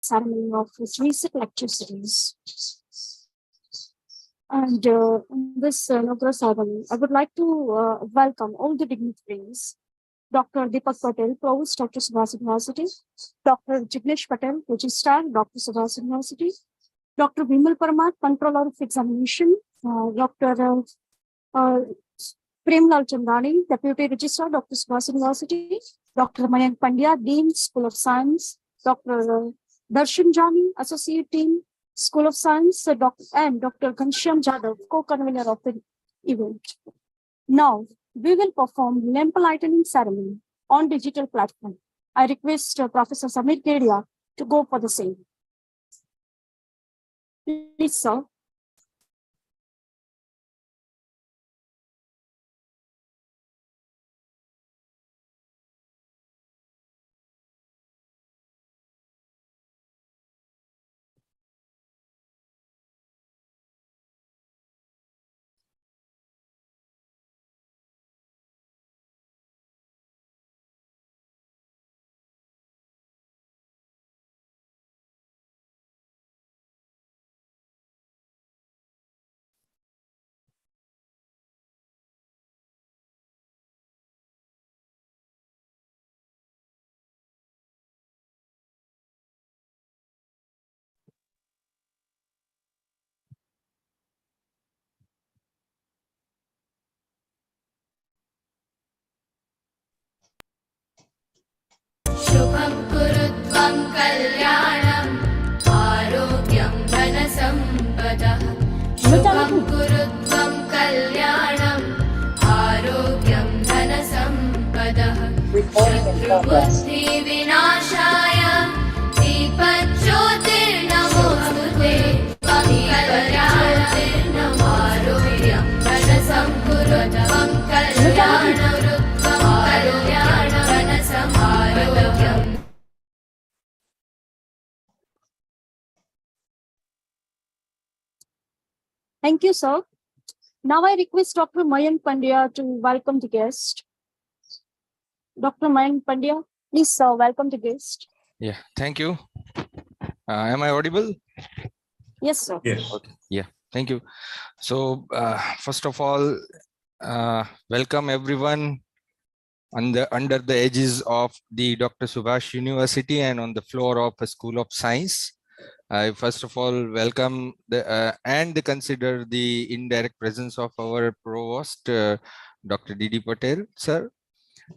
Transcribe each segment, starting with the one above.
ceremony of this GSET lecture series. And in this inaugural ceremony, I would like to welcome all the dignitaries: Dr. 𝗘𝗱𝘂𝗰𝗴 Provost, Dr. Subhash University; Dr. JUNAGADH Patel, Registrar, Dr. Subhash University; Dr. 𝗘𝗱𝗂𝗰𝗁 Controller of Examination; Dr. 𝗘𝗱𝗂𝘰𝗴 Deputy Registrar, Dr. Subhash University; Dr. 𝗬𝗫𝗃 𝗃𝗀, Dean, School of Science; Dr. 𝗘𝗱𝗂𝘰𝗴 Jani, Associate Dean, School of Science, and Dr. 𝗘𝗱𝗂𝘰𝗴, co-convener of the event. Now, we will perform lamp lightening ceremony on digital platform. I request Professor Samir Kedia to go for the same. Please, sir. शुभं कुरुत्वं कल्याणं आरोग्यं धनसम्पदः शुभं कुरुत्वं कल्याणं आरोग्यं धनसम्पदः शत्रुबुद्धिविनाशाय दीपज्योतिर्नमोऽस्तुते त्वं कल्याणं आरोग्यं धनसम्पदः कल्याणं Thank you, sir. Now I request Dr. 𝗬𝗃 𝗃𝗀 to welcome the guest. Dr. 𝗬𝗃 𝗃𝗀, please, sir, welcome the guest. Yeah, thank you. Am I audible? Yes, sir. Yes. Okay. Yeah, thank you. So, first of all, welcome everyone under the edges of the Dr. Subhash University and on the floor of a School of Science. I first of all welcome and consider the indirect presence of our provost, Dr. D.D. Patel, sir,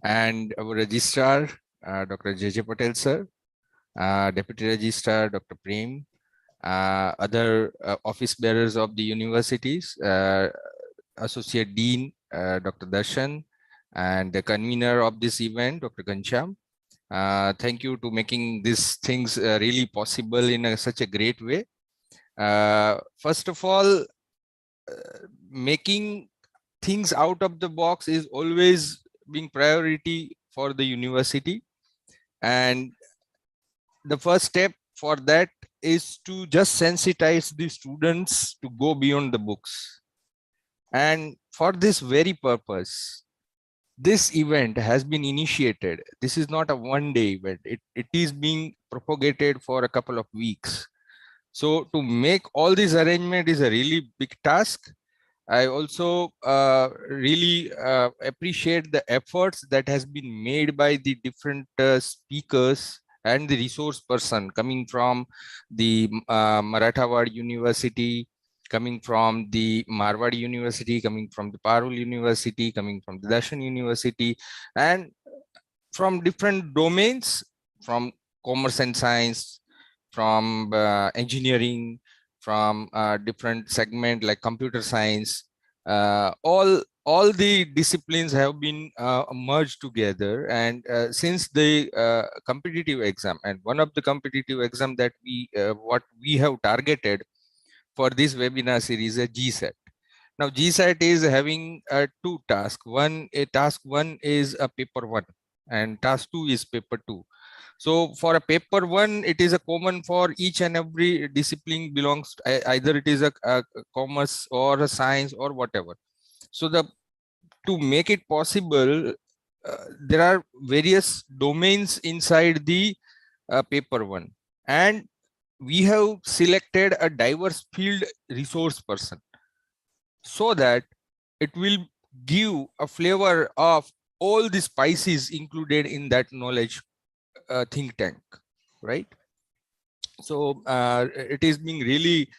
and our registrar, Dr. J.J. Patel, sir, Deputy Registrar, Dr. Prem, other office bearers of the universities, Associate Dean, Dr. Darshan, and the convener of this event, Dr. Ghanshyam. Thank you to making these things really possible in such a great way. First of all, making things out of the box is always being priority for the university, and the first step for that is to just sensitize the students to go beyond the books. And for this very purpose, this event has been initiated. This is not a one-day event. It is being propagated for a couple of weeks. So to make all this arrangement is a really big task. I also really appreciate the efforts that has been made by the different speakers and the resource person coming from the Marathwada University, coming from the Marwadi University, coming from the Parul University, coming from the Darshan University, and from different domains, from commerce and science, from engineering, from different segment like computer science. All the disciplines have been merged together, and since the competitive exam, and one of the competitive exam that what we have targeted for this webinar series is GSET. Now GSET is having two tasks. Task one is a paper 1 and task 2 is paper 2. So for a paper 1, it is a common for each and every discipline belongs to, either it is a commerce or a science or whatever. So to make it possible, there are various domains inside the paper 1, and we have selected a diverse field resource person so that it will give a flavor of all the spices included in that knowledge think tank, right? So it is being really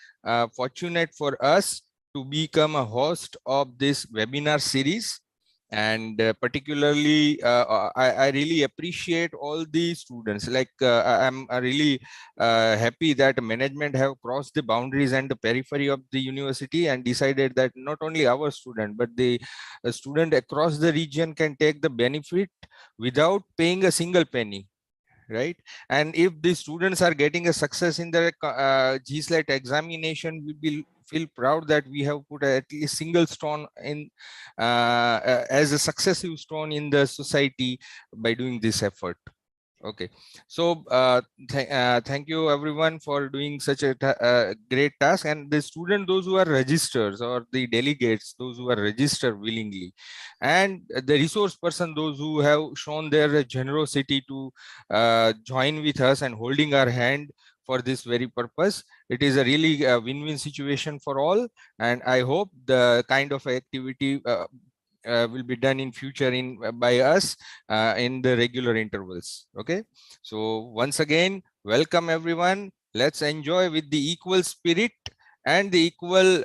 fortunate for us to become a host of this webinar series. And particularly, I really appreciate all the students. Like I'm really happy that management have crossed the boundaries and the periphery of the university and decided that not only our student, but the student across the region can take the benefit without paying a single penny, right? And if the students are getting a success in their GSET examination, we will feel proud that we have put at least single stone in as a successive stone in the society by doing this effort. Okay, so thank you everyone for doing such a great task. And the student, those who are registers, or the delegates, those who are registered willingly, and the resource person, those who have shown their generosity to join with us and holding our hand for this very purpose. It is a really win-win situation for all, and I hope the kind of activity will be done in future by us in the regular intervals. Okay, so once again, welcome everyone. Let's enjoy with the equal spirit and the equal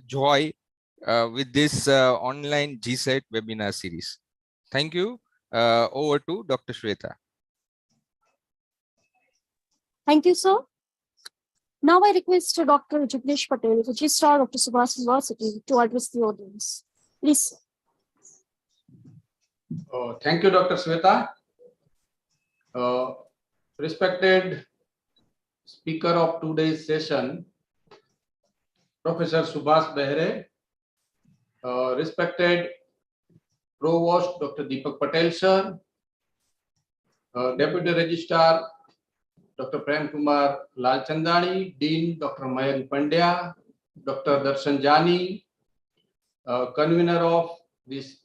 joy with this online GSET webinar series. Thank you. Over to Dr. Shweta. Thank you, sir. Now I request Dr. 𝗘𝗱𝘂𝗰𝗴, Registrar of Subhash University, to address the audience. Please. Thank you, Dr. Shweta. Respected speaker of today's session, Professor Subhash 𝗘𝗱𝘂𝗰𝗲, respected Provost Dr. 𝗘𝗱𝘂𝗂𝗰𝗲 sir, Deputy Registrar Dr. 𝗘𝗱𝗂𝗰𝗲, Dean Dr. 𝗘𝗱𝗂𝗰𝗁 𝗃𝗀, Dr. Darshan Jani, convener of this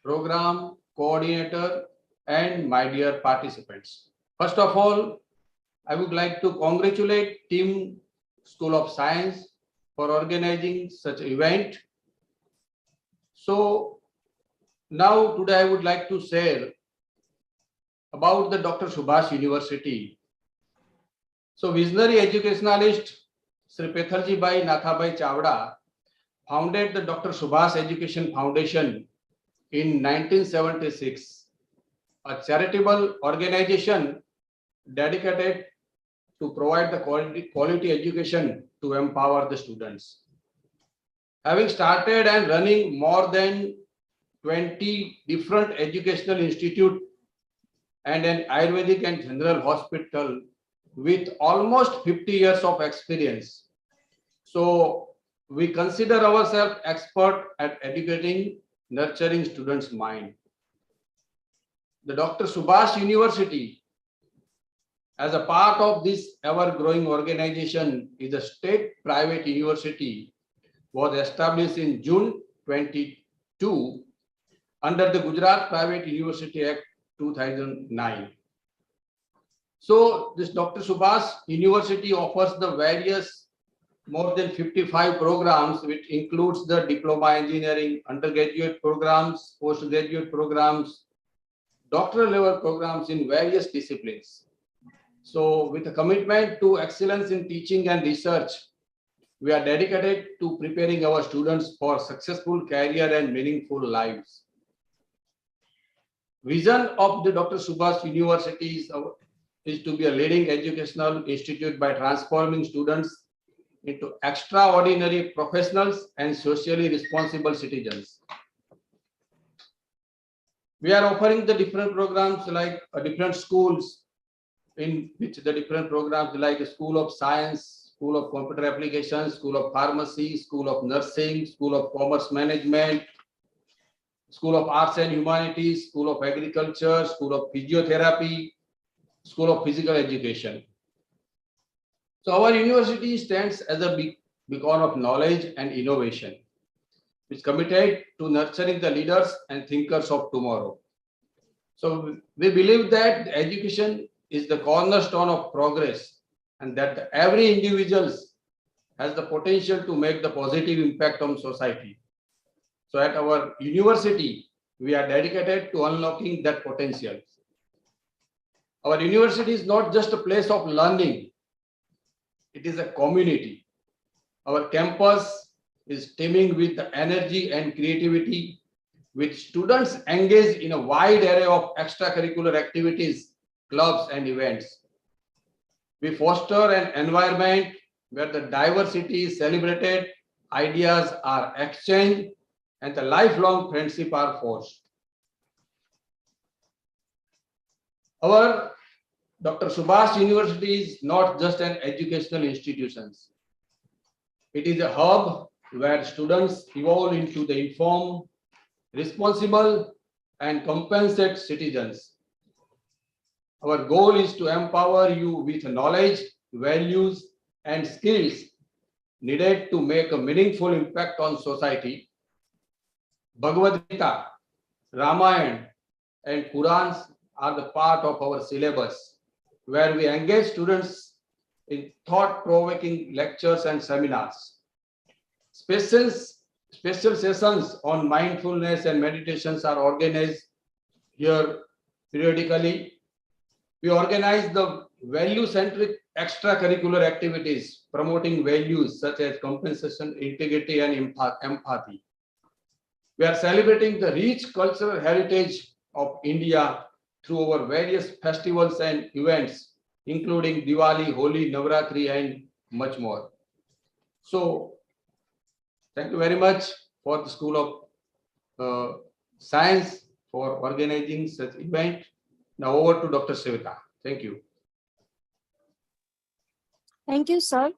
program, coordinator, and my dear participants. First of all, I would like to congratulate Team School of Science for organizing such an event. So now today I would like to share about the Dr. Subhash University. So visionary educationalist 𝗘𝗱𝘂𝗃𝗰𝗏 𝗦𝗃𝗀 founded the Dr. Subhash Education Foundation in 1976, a charitable organization dedicated to provide the quality education to empower the students. Having started and running more than 20 different educational institutes and an Ayurvedic and general hospital with almost 50 years of experience. So we consider ourselves expert at educating, nurturing students' mind. The Dr. Subhash University, as a part of this ever-growing organization, is a state private university, was established in June 22 under the Gujarat Private University Act 2009. So this Dr. Subhash University offers the various more than 55 programs, which includes the diploma engineering, undergraduate programs, postgraduate programs, doctoral level programs in various disciplines. So with a commitment to excellence in teaching and research, we are dedicated to preparing our students for successful career and meaningful lives. Vision of the Dr. Subhash University is to be a leading educational institute by transforming students into extraordinary professionals and socially responsible citizens. We are offering the different programs like different schools, in which the different programs like School of Science, School of Computer Applications, School of Pharmacy, School of Nursing, School of Commerce Management, School of Arts and Humanities, School of Agriculture, School of Physiotherapy, School of Physical Education. So our university stands as a beacon of knowledge and innovation, which is committed to nurturing the leaders and thinkers of tomorrow. So we believe that education is the cornerstone of progress and that every individual has the potential to make the positive impact on society. So at our university, we are dedicated to unlocking that potential. Our university is not just a place of learning, it is a community. Our campus is teeming with the energy and creativity, with students engaged in a wide array of extracurricular activities, clubs, and events. We foster an environment where the diversity is celebrated, ideas are exchanged, and the lifelong friendship are forged. Our Dr. Subhash University is not just an educational institution. It is a hub where students evolve into the informed, responsible, and compassionate citizens. Our goal is to empower you with knowledge, values, and skills needed to make a meaningful impact on society. Bhagavad Gita, Ramayana, and Purans are the part of our syllabus, where we engage students in thought-provoking lectures and seminars. Special sessions on mindfulness and meditations are organized here periodically. We organize the value-centric extracurricular activities promoting values such as compassion, integrity, and empathy. We are celebrating the rich cultural heritage of India through our various festivals and events, including Diwali, Holi, Navratri, and much more. So, thank you very much for the School of Science for organizing such event. Now over to Dr. Sevita. Thank you. Thank you, sir.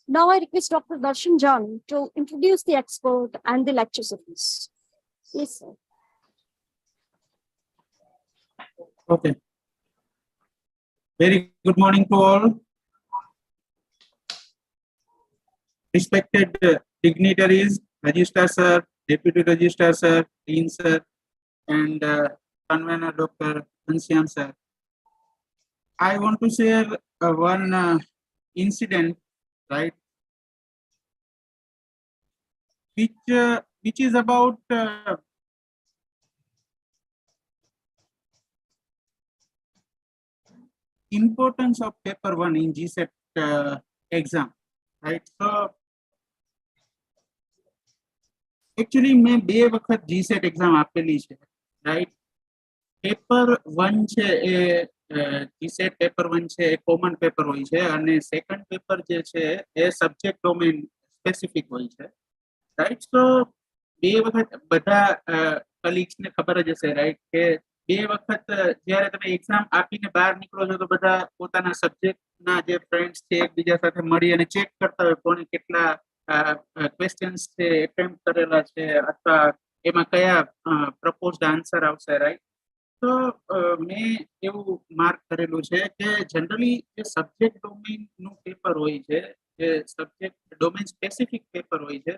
Now I request Dr. Darshan Jani to introduce the expert and the lecture series. Please, sir. Okay. Very good morning to all. Respected dignitaries, Registrar Sir, Deputy Registrar Sir, Dean Sir, and Convener Dr. Ghanshyam Sir. I want to share one incident, right, which is about importance of paper 1 in GSET exam, right? So actually मैं બે વખત GSET exam આપેલી છે, right? Paper 1 છે એ GSET paper 1 છે એ common paper હોય છે અને સેકન્ડ પેપર જે છે એ સબ્જેક્ટ ડોમેન સ્પેસિફિક હોય છે, રાઈટ? સો બે વખત બધા કલીગ્સ ને ખબર જ હશે, રાઈટ, કે બે વખત જ્યારે તમે એક્ઝામ આપીને બહાર નીકળો છો તો બધા પોતાના સબ્જેક્ટના જે ફ્રેન્ડ્સ છે એકબીજા સાથે મળી અને ચેક કરતા હોય કોણે કેટલા ક્વેશ્ચન્સ છે એટેમ્પ્ટ કરેલા છે અથવા એમાં કયા પ્રપોઝડ આન્સર આવશે, રાઈટ? તો મેં એવું માર્ક કરેલું છે કે જનરલી જે સબ્જેક્ટ ડોમેનનું પેપર હોય છે, જે સબ્જેક્ટ ડોમેન સ્પેસિફિક પેપર હોય છે,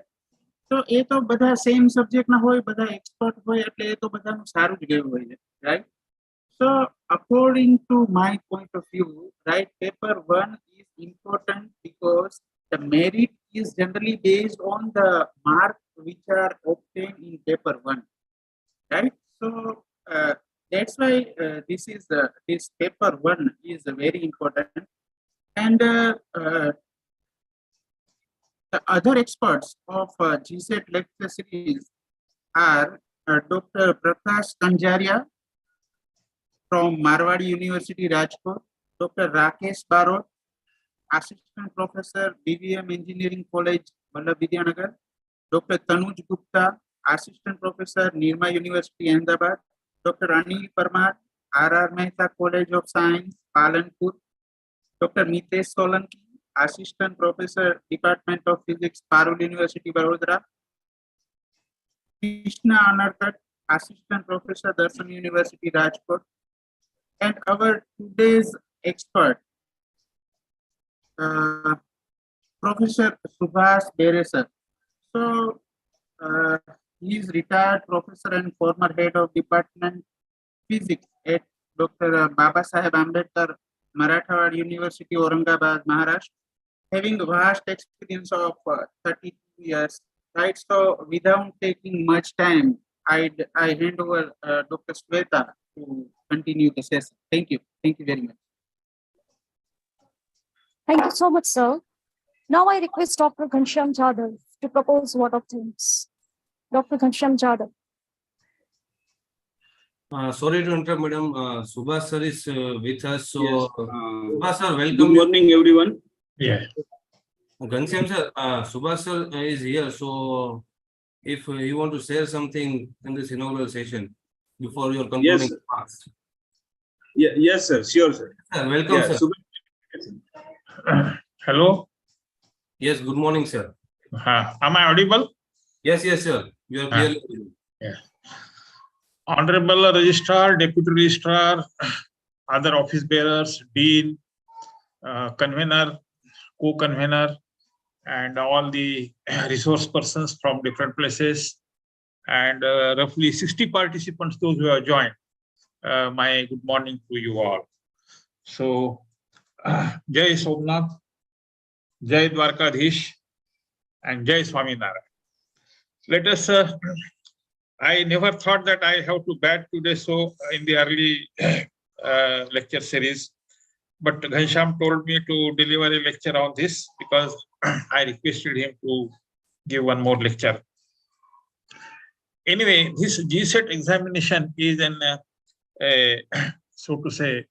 તો એ તો બધા સેમ સબ્જેક્ટના હોય, બધા એક્સપર્ટ હોય એટલે એ તો બધાનું સારું જ ગયું હોય છે, right? So according to my point of view, right, paper 1 is important because the merit is generally based on the mark which are obtained in paper 1, right? So that's why this paper 1 is very important. And the other experts of GSET lecture series are Dr. Prakash Kanjaria from Marwadi University, Rajkot, Dr. Rakesh Barot, Assistant Professor, BVM Engineering College, 𝗘𝗱𝘂𝗰𝗴, Dr. Tanuj Gupta, Assistant Professor, Nirma University, Ahmedabad, Dr. Anil Parmar, R.R. Mehta College of Science, Palanpur, Dr. Mitesh Solanki, Assistant Professor, Department of Physics, Parul University, Vadodara, Krishna Anarkat, Assistant Professor, Darshan University, Rajkot, and our today's expert, Professor Subhash 𝗘𝗱𝘂𝗰𝗴. So he is retired professor and former head of Department Physics at Dr. Baba Saheb Ambedkar Marathwada University, Aurangabad, Maharashtra, having vast experience of 32 years. Right, so without taking much time, I hand over Dr. Shweta to continue the session. Thank you. Thank you very much. Thank you so much, sir. Now I request Dr. Ghanshyam Jadhav to propose vote of thanks. Dr. Ghanshyam Jadhav. Sorry to interrupt, madam. Subhash sir is with us. So, Yes. Subhash sir, welcome. Good morning, everyone. Yeah. Ghanshyam sir, Subhash sir is here. So, if you want to share something in this inaugural session before your concluding remarks. Yes, sir. Sure, sir. Sir, welcome, Yeah, sir. Hello. Yes, good morning, sir. Am I audible? Yes, yes, sir. You are clearly audible. Yeah. Honorable Registrar, Deputy Registrar, other office bearers, Dean, Convener, Co-Convener, and all the resource persons from different places, and roughly 60 participants, those who have joined. My good morning to you all. So, Jai Somnath, Jai Dwarkadhish, and Jai Swaminarayan. Let us, I never thought that I have to bat today so in the early lecture series, but Ghanshyam told me to deliver a lecture on this because I requested him to give one more lecture. Anyway, this GSET examination is an, so to say,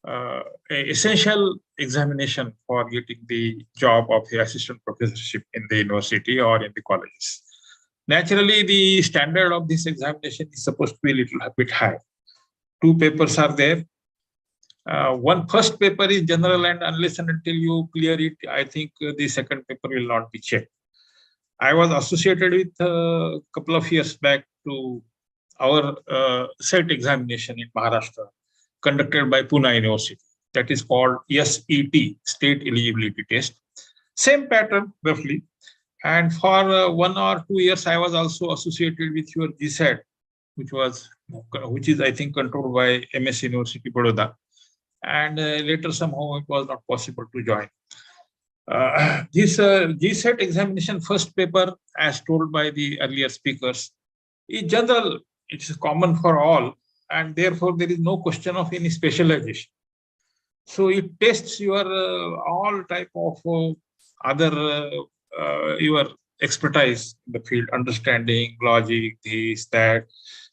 a essential examination for getting the job of the assistant professorship in the university or in the colleges. Naturally, the standard of this examination is supposed to be a little bit high. 2 papers are there. One first paper is general, and unless and until you clear it, I think the second paper will not be checked. I was associated with a couple of years back to our SET examination in Maharashtra, conducted by Pune University. That is called SET, State Eligibility Test. Same pattern, roughly. And for 1 or 2 years, I was also associated with your GSET, which is, I think, controlled by MS University, Baroda. And later, somehow, it was not possible to join. This GSET examination first paper, as told by the earlier speakers, is general. It's common for all. And therefore, there is no question of any specialization. So it tests your all type of other your expertise in the field, understanding, logic, this, that,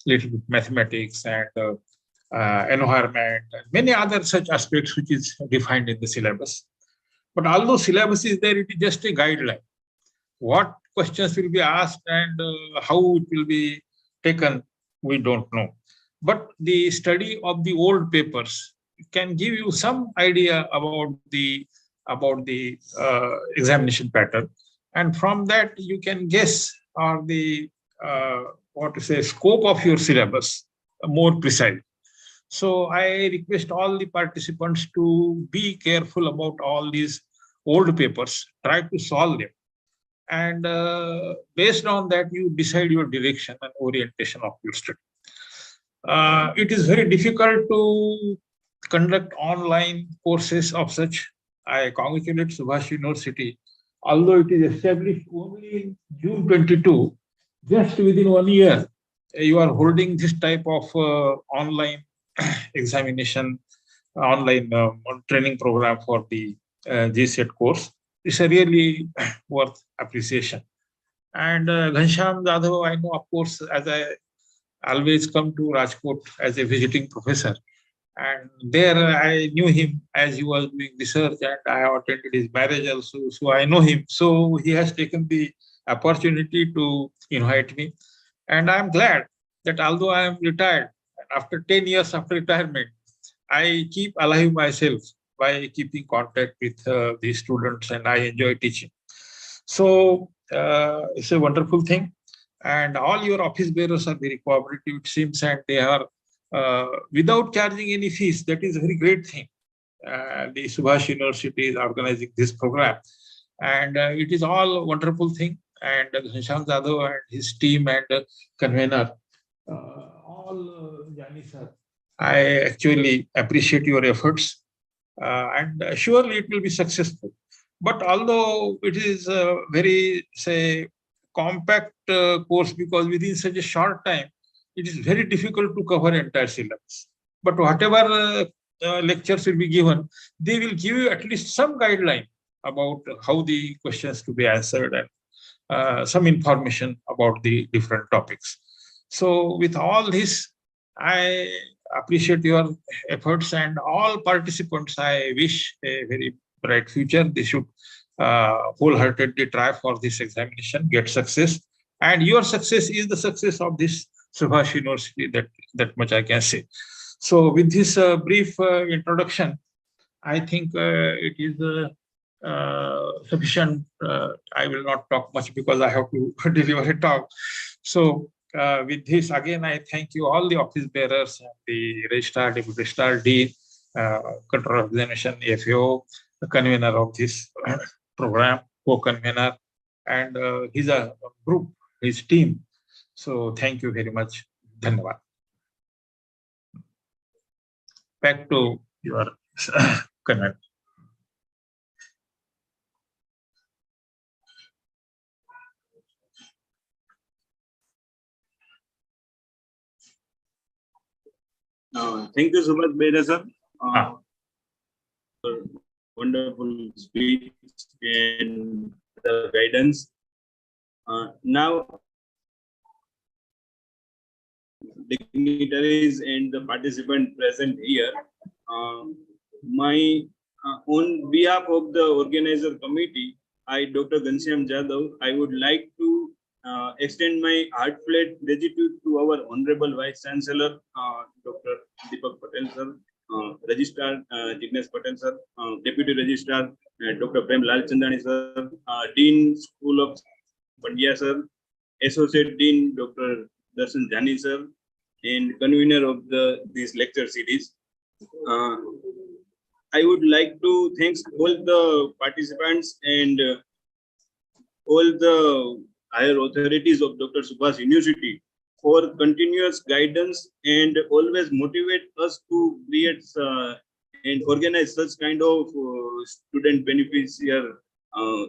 little bit mathematics and environment, and many other such aspects which is defined in the syllabus. But although syllabus is there, it is just a guideline. What questions will be asked and how it will be taken, we don't know. But the study of the old papers can give you some idea about the examination pattern, and from that you can guess or the scope of your syllabus more precise. So I request all the participants to be careful about all these old papers, try to solve them, and based on that you decide your direction and orientation of your study. It is very difficult to conduct online courses of such. I congratulate Subhash University, although it is established only in June 22, just within 1 year, you are holding this type of online examination, online training program for the GSET course. It's a really worth appreciation. And Ghanshyam Jadhav, I know, of course, as I always come to Rajkot as a visiting professor. And there I knew him as he was doing research, and I attended his marriage also. So I know him. So he has taken the opportunity to invite me. And I'm glad that although I am retired, after 10 years after retirement, I keep alive myself by keeping contact with the students, and I enjoy teaching. So it's a wonderful thing. And all your office bearers are very cooperative, it seems, and they are without charging any fees. That is a very great thing. The Subhash University is organizing this program, and it is all a wonderful thing. And Ghanshyam Jadhav and his team and convener, all Jani sir, I actually appreciate your efforts. and surely it will be successful. But although it is a very, say, compact course, because within such a short time, it is very difficult to cover entire syllabus. But whatever lectures will be given, they will give you at least some guideline about how the questions to be answered and some information about the different topics. So with all this, I appreciate your efforts, and all participants, I wish a very bright future. They should wholeheartedly try for this examination, get success. And your success is the success of this Subhash University, that much I can say. So with this brief introduction, I think it is sufficient. I will not talk much because I have to deliver a talk. So with this, again, I thank you all the office bearers, and the registrar, deputy registrar, dean, controller of examination, FAO, the convener of this program, co-convener, and his group, his team. So thank you very much. Dhanyavad. Back to your convener. Thank you, Subhash Beda sir, for wonderful speech and the guidance. Now, dignitaries and the participant present here, on behalf of the organizer committee, I, Dr. 𝗘𝗱𝘂𝗰𝗲, I would like to extend my heartfelt gratitude to our Honorable Vice Chancellor, Dr. Deepak Patel sir, Registrar Jignesh Patel sir, Deputy Registrar Dr. Prem Lalchandani sir, Dean School of Pandya sir, Associate Dean Dr. Darshan Jani sir, and convener of this lecture series. I would like to thank all the participants and all the higher authorities of Dr. Subhash University for continuous guidance and always motivate us to create and organize such kind of student beneficiary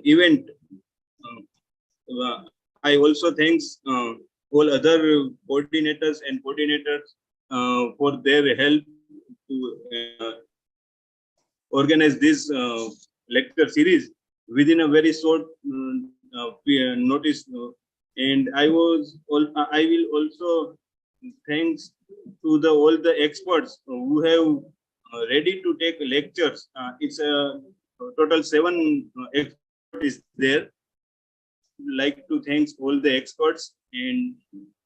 event. I also thanks all other coordinators and coordinators for their help to organize this lecture series within a very short notice. And I will also thanks to all the experts who have ready to take lectures. It's a total 7 experts is there. Like to thanks all the experts and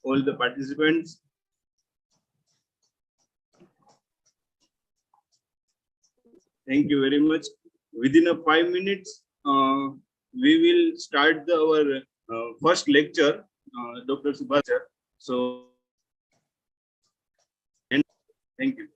all the participants. Thank you very much. Within a 5 minutes, we will start our first lecture, Dr. Subhash. So, and thank you.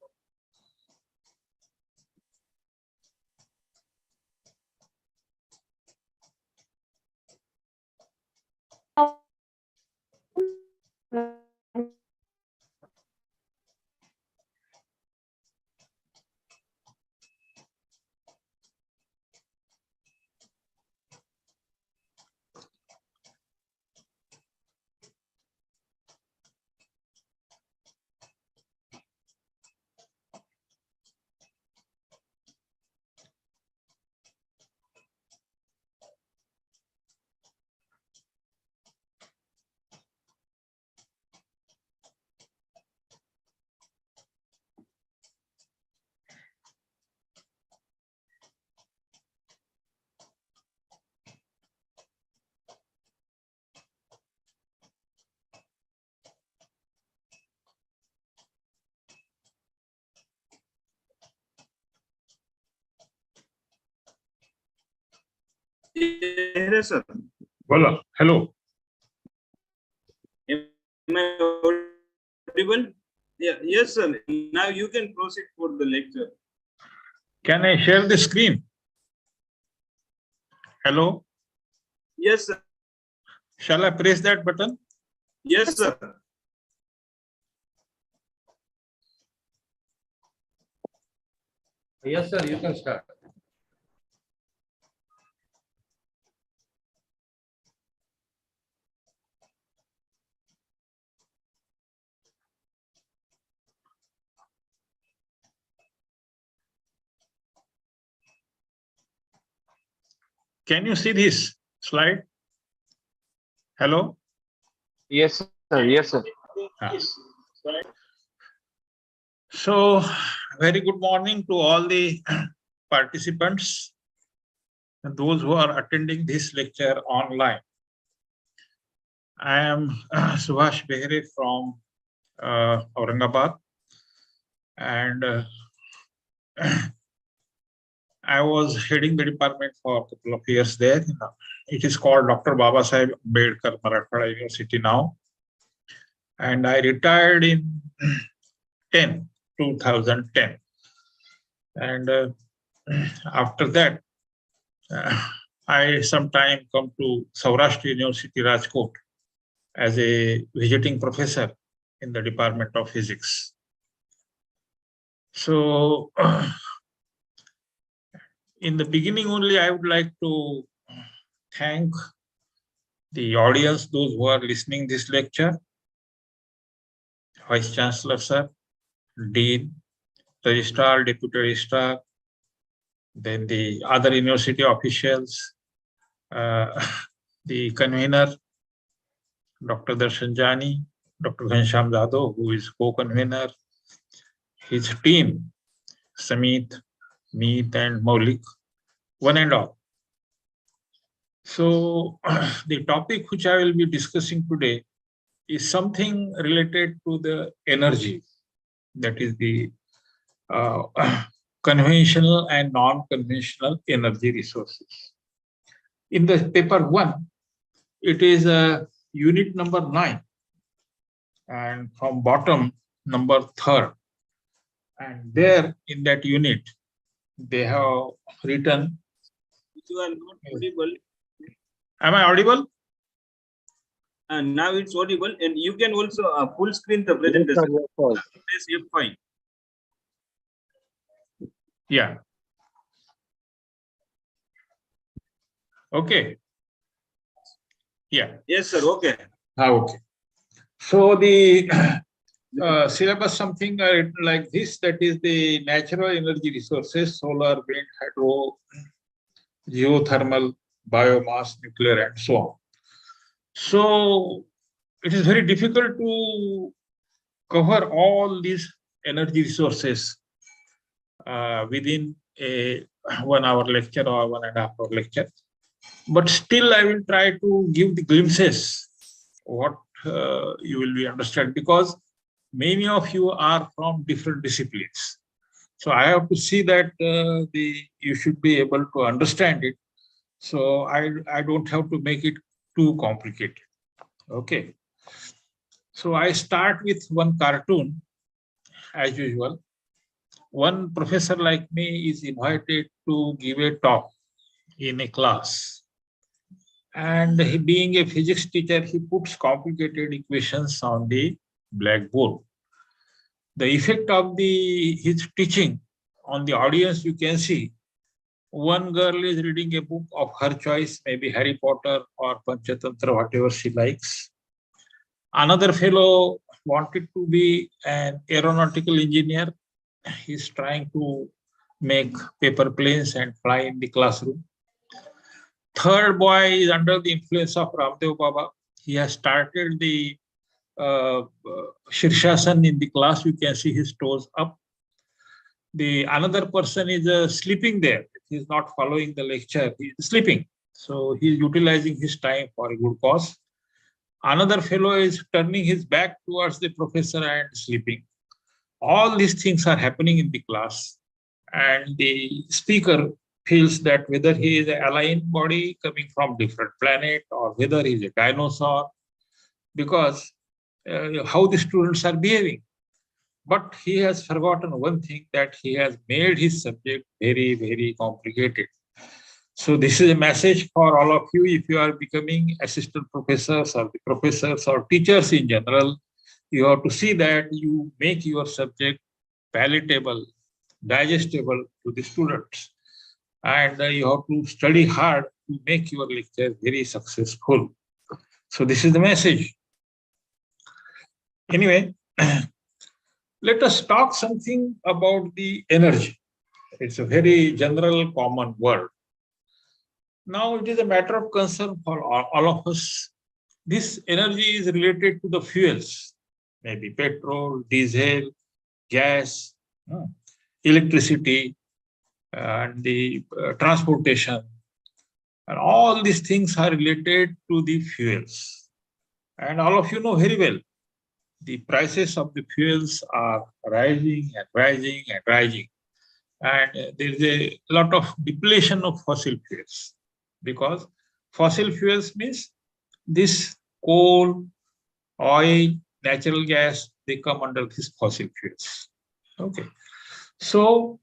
Yes, sir. Well, hello. Am I audible? Yeah, yes, sir. Now you can proceed for the lecture. Can I share the screen? Hello. Yes, sir. Shall I press that button? Yes, sir. Yes, sir, you can start. Can you see this slide? Hello? Yes, sir. Yes, sir. Ah. So, very good morning to all the participants and those who are attending this lecture online. I am Subhash 𝗘𝗱𝗂 from Aurangabad, and I was heading the department for a couple of years there. It is called Dr. 𝗘𝗱𝗂𝗰𝗏 𝗦𝗶𝗏 University now. And I retired in 2010. And after that, I sometime come to Saurashtra University, Rajkot, as a visiting professor in the Department of Physics. So, in the beginning only, I would like to thank the audience, those who are listening this lecture, Vice Chancellor Sir, Dean, Registrar, Deputy Registrar, then the other university officials, the convener, Dr. 𝗘𝗱𝗂𝗰𝗏, Dr. 𝗘𝗱𝗂𝗰𝗏, who is co-convener, his team, Samit, Meet, and Maulik, one and all. So, the topic which I will be discussing today is something related to the energy, that is the conventional and non-conventional energy resources. In the paper 1, it is unit number 9, and from bottom number 3rd. And there in that unit, they have written. You are not audible. Am I audible? And now it's audible, and you can also full screen the presentation. Press F5. Yeah. Okay. Yeah. Yes, sir. Okay. Okay. So the syllabus something like this, that is the natural energy resources: solar, wind, hydro, geothermal, biomass, nuclear, and so on. So it is very difficult to cover all these energy resources within a 1 hour lecture or 1.5 hour lecture. But still, I will try to give the glimpses what you will be understand, because many of you are from different disciplines. So I have to see that you should be able to understand it. So I don't have to make it too complicated. Okay. So I start with one cartoon, as usual. One professor like me is invited to give a talk in a class. And he, being a physics teacher, he puts complicated equations on the blackboard. The effect of his teaching on the audience, you can see. One girl is reading a book of her choice, maybe Harry Potter or Panchatantra, whatever she likes. Another fellow wanted to be an aeronautical engineer. He's trying to make paper planes and fly in the classroom. Third boy is under the influence of Ramdev Baba. He has started the Shirshasana in the class. You can see his toes up. The another person is sleeping there. He is not following the lecture. He is sleeping. So he is utilizing his time for a good cause. Another fellow is turning his back towards the professor and sleeping. All these things are happening in the class. And the speaker feels that whether he is an alien body coming from different planet or whether he is a dinosaur, because how the students are behaving. But he has forgotten one thing, that he has made his subject very, very complicated. So this is a message for all of you. If you are becoming assistant professors or the professors or teachers in general, you have to see that you make your subject palatable digestible to the students. And you have to study hard to make your lecture very successful. So this is the message. Anyway, let us talk something about the energy. It's a very general common word. Now it is a matter of concern for all of us. This energy is related to the fuels, maybe petrol, diesel, gas, electricity, and the transportation. And all these things are related to the fuels. And all of you know very well, the prices of the fuels are rising and rising and rising. And there is a lot of depletion of fossil fuels, because fossil fuels means this coal, oil, natural gas, they come under these fossil fuels. Okay. So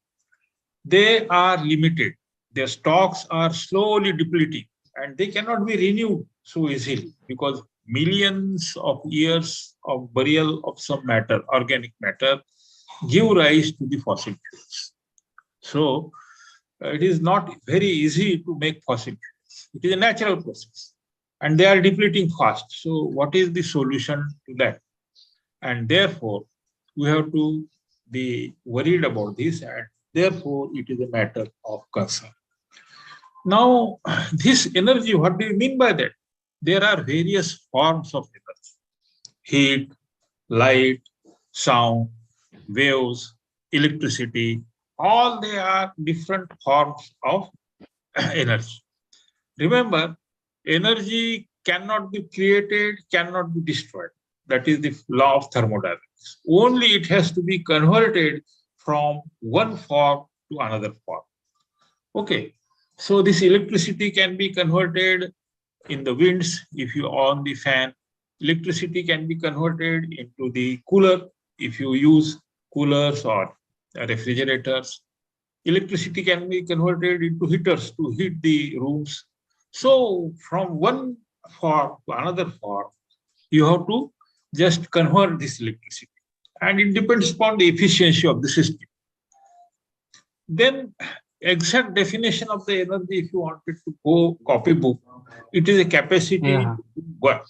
they are limited. Their stocks are slowly depleting and they cannot be renewed so easily, because millions of years of burial of some matter, organic matter, give rise to the fossil fuels. So it is not very easy to make fossil fuels. It is a natural process and they are depleting fast. So what is the solution to that? And therefore, we have to be worried about this, and therefore it is a matter of concern. Now, this energy, what do you mean by that? There are various forms of energy: heat, light, sound, waves, electricity. All they are different forms of energy. Remember, energy cannot be created, cannot be destroyed. That is the law of thermodynamics. Only it has to be converted from one form to another form. Okay, so this electricity can be converted in the winds if you on the fan. Electricity can be converted into the cooler if you use coolers or refrigerators. Electricity can be converted into heaters to heat the rooms. So from one form to another form, you have to just convert this electricity, and it depends upon the efficiency of the system. Then exact definition of the energy, if you wanted to go copybook, it is a capacity to work.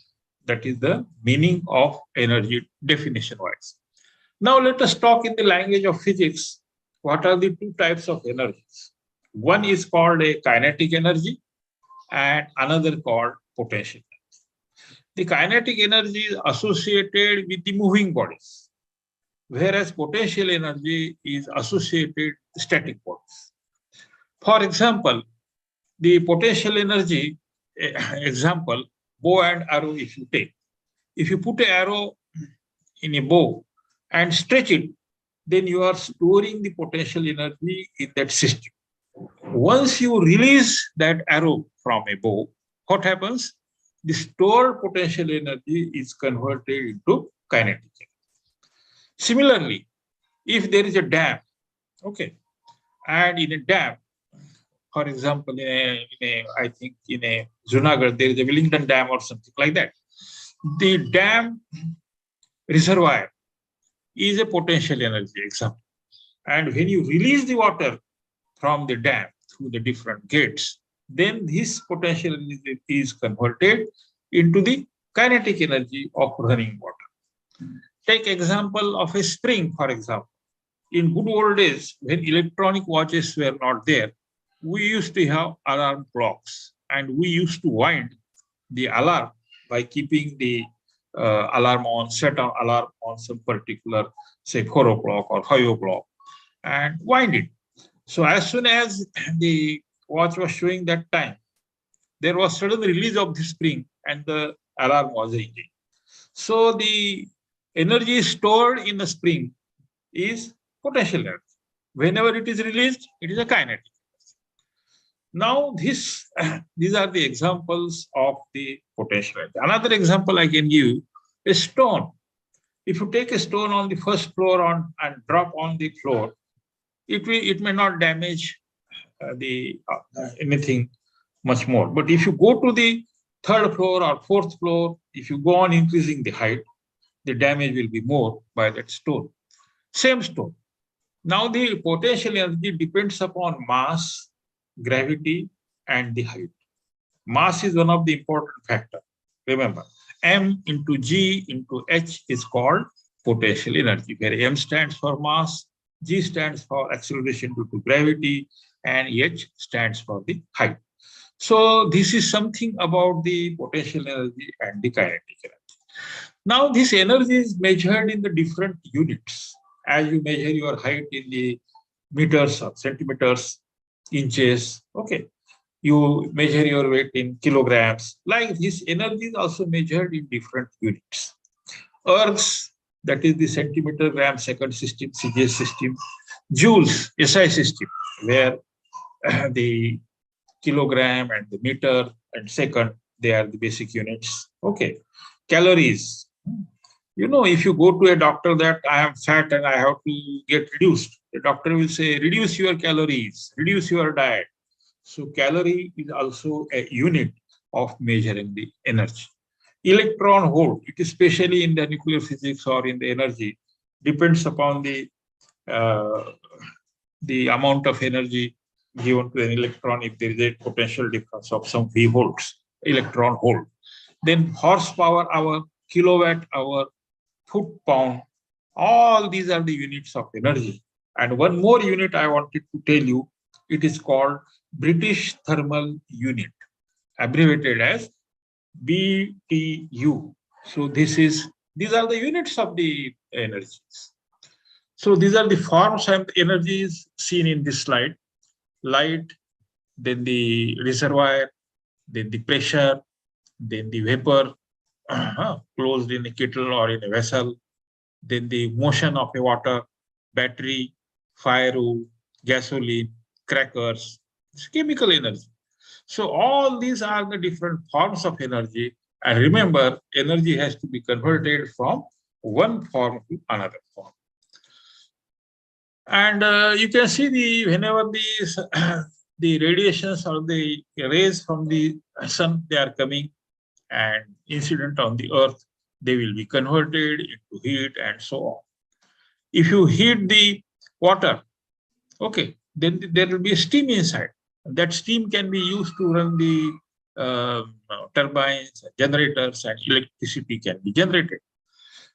That is the meaning of energy definition wise. Now let us talk in the language of physics. What are the two types of energies? One is called a kinetic energy and another called potential energy. The kinetic energy is associated with the moving bodies, whereas potential energy is associated with static bodies. For example, the potential energy, example, bow and arrow if you take. If you put an arrow in a bow and stretch it, then you are storing the potential energy in that system. Once you release that arrow from a bow, what happens? The stored potential energy is converted into kinetic energy. Similarly, if there is a dam, okay, and in a dam, for example, I think in a JUNAGADH, there is a Wellington Dam or something like that. The dam reservoir is a potential energy example. And when you release the water from the dam through the different gates, then this potential energy is converted into the kinetic energy of running water. Take example of a spring, for example. In good old days, when electronic watches were not there, we used to have alarm clocks, and we used to wind the alarm by keeping the alarm on, set on alarm on some particular, say 4 o'clock or 5 o'clock, and wind it. So as soon as the watch was showing that time, there was sudden release of the spring and the alarm was ringing. So the energy stored in the spring is potential energy. Whenever it is released, it is a kinetic. Now these are the examples of the potential energy. Another example I can give is stone. If you take a stone on the first floor and drop on the floor, it may not damage anything much more. But if you go to the third floor or fourth floor, if you go on increasing the height, the damage will be more by that stone. Same stone. Now the potential energy depends upon mass, gravity, and the height. Mass is one of the important factors. Remember, m into g into h is called potential energy, where m stands for mass, g stands for acceleration due to gravity, and h stands for the height. So this is something about the potential energy and the kinetic energy. Now this energy is measured in the different units. As you measure your height in the meters or centimeters, inches, okay. You measure your weight in kilograms. Like this energy is also measured in different units. Earth's, that is the centimeter, gram, second system, CGS system. Joules, SI system, where the kilogram and the meter and second, they are the basic units. Okay. Calories. You know, if you go to a doctor that I am fat and I have to get reduced, the doctor will say, reduce your calories, reduce your diet. So calorie is also a unit of measuring the energy. Electron volt, it is especially in the nuclear physics or in the energy, depends upon the amount of energy given to an electron if there is a potential difference of some V volts, electron volt. Then horsepower hour, kilowatt hour, foot pound, all these are the units of energy. And one more unit I wanted to tell you, it is called British Thermal Unit, abbreviated as BTU. So these are the units of the energies. So these are the forms and energies seen in this slide. Light, then the reservoir, then the pressure, then the vapor closed in a kettle or in a vessel, then the motion of a water, battery, firewood, gasoline, crackers, it's chemical energy. So all these are the different forms of energy. And remember, energy has to be converted from one form to another form. And you can see whenever these the radiations or the rays from the sun, they are coming and incident on the earth, they will be converted into heat and so on. If you heat the water, okay, then there will be a steam inside. That steam can be used to run the turbines, generators, and electricity can be generated.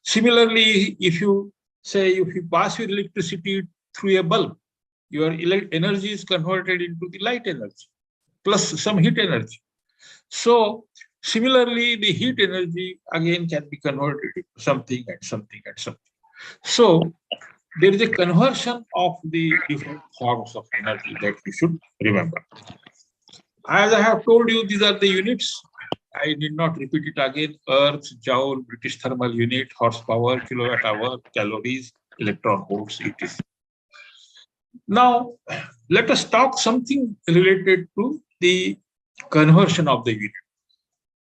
Similarly, if you pass your electricity through a bulb, your energy is converted into the light energy plus some heat energy. So similarly, the heat energy again can be converted into something and something and something. So there is a conversion of the different forms of energy that you should remember. As I have told you, these are the units. I did not repeat it again. Earth, joule, British thermal unit, horsepower, kilowatt hour, calories, electron volts, etc. Now, let us talk something related to the conversion of the unit.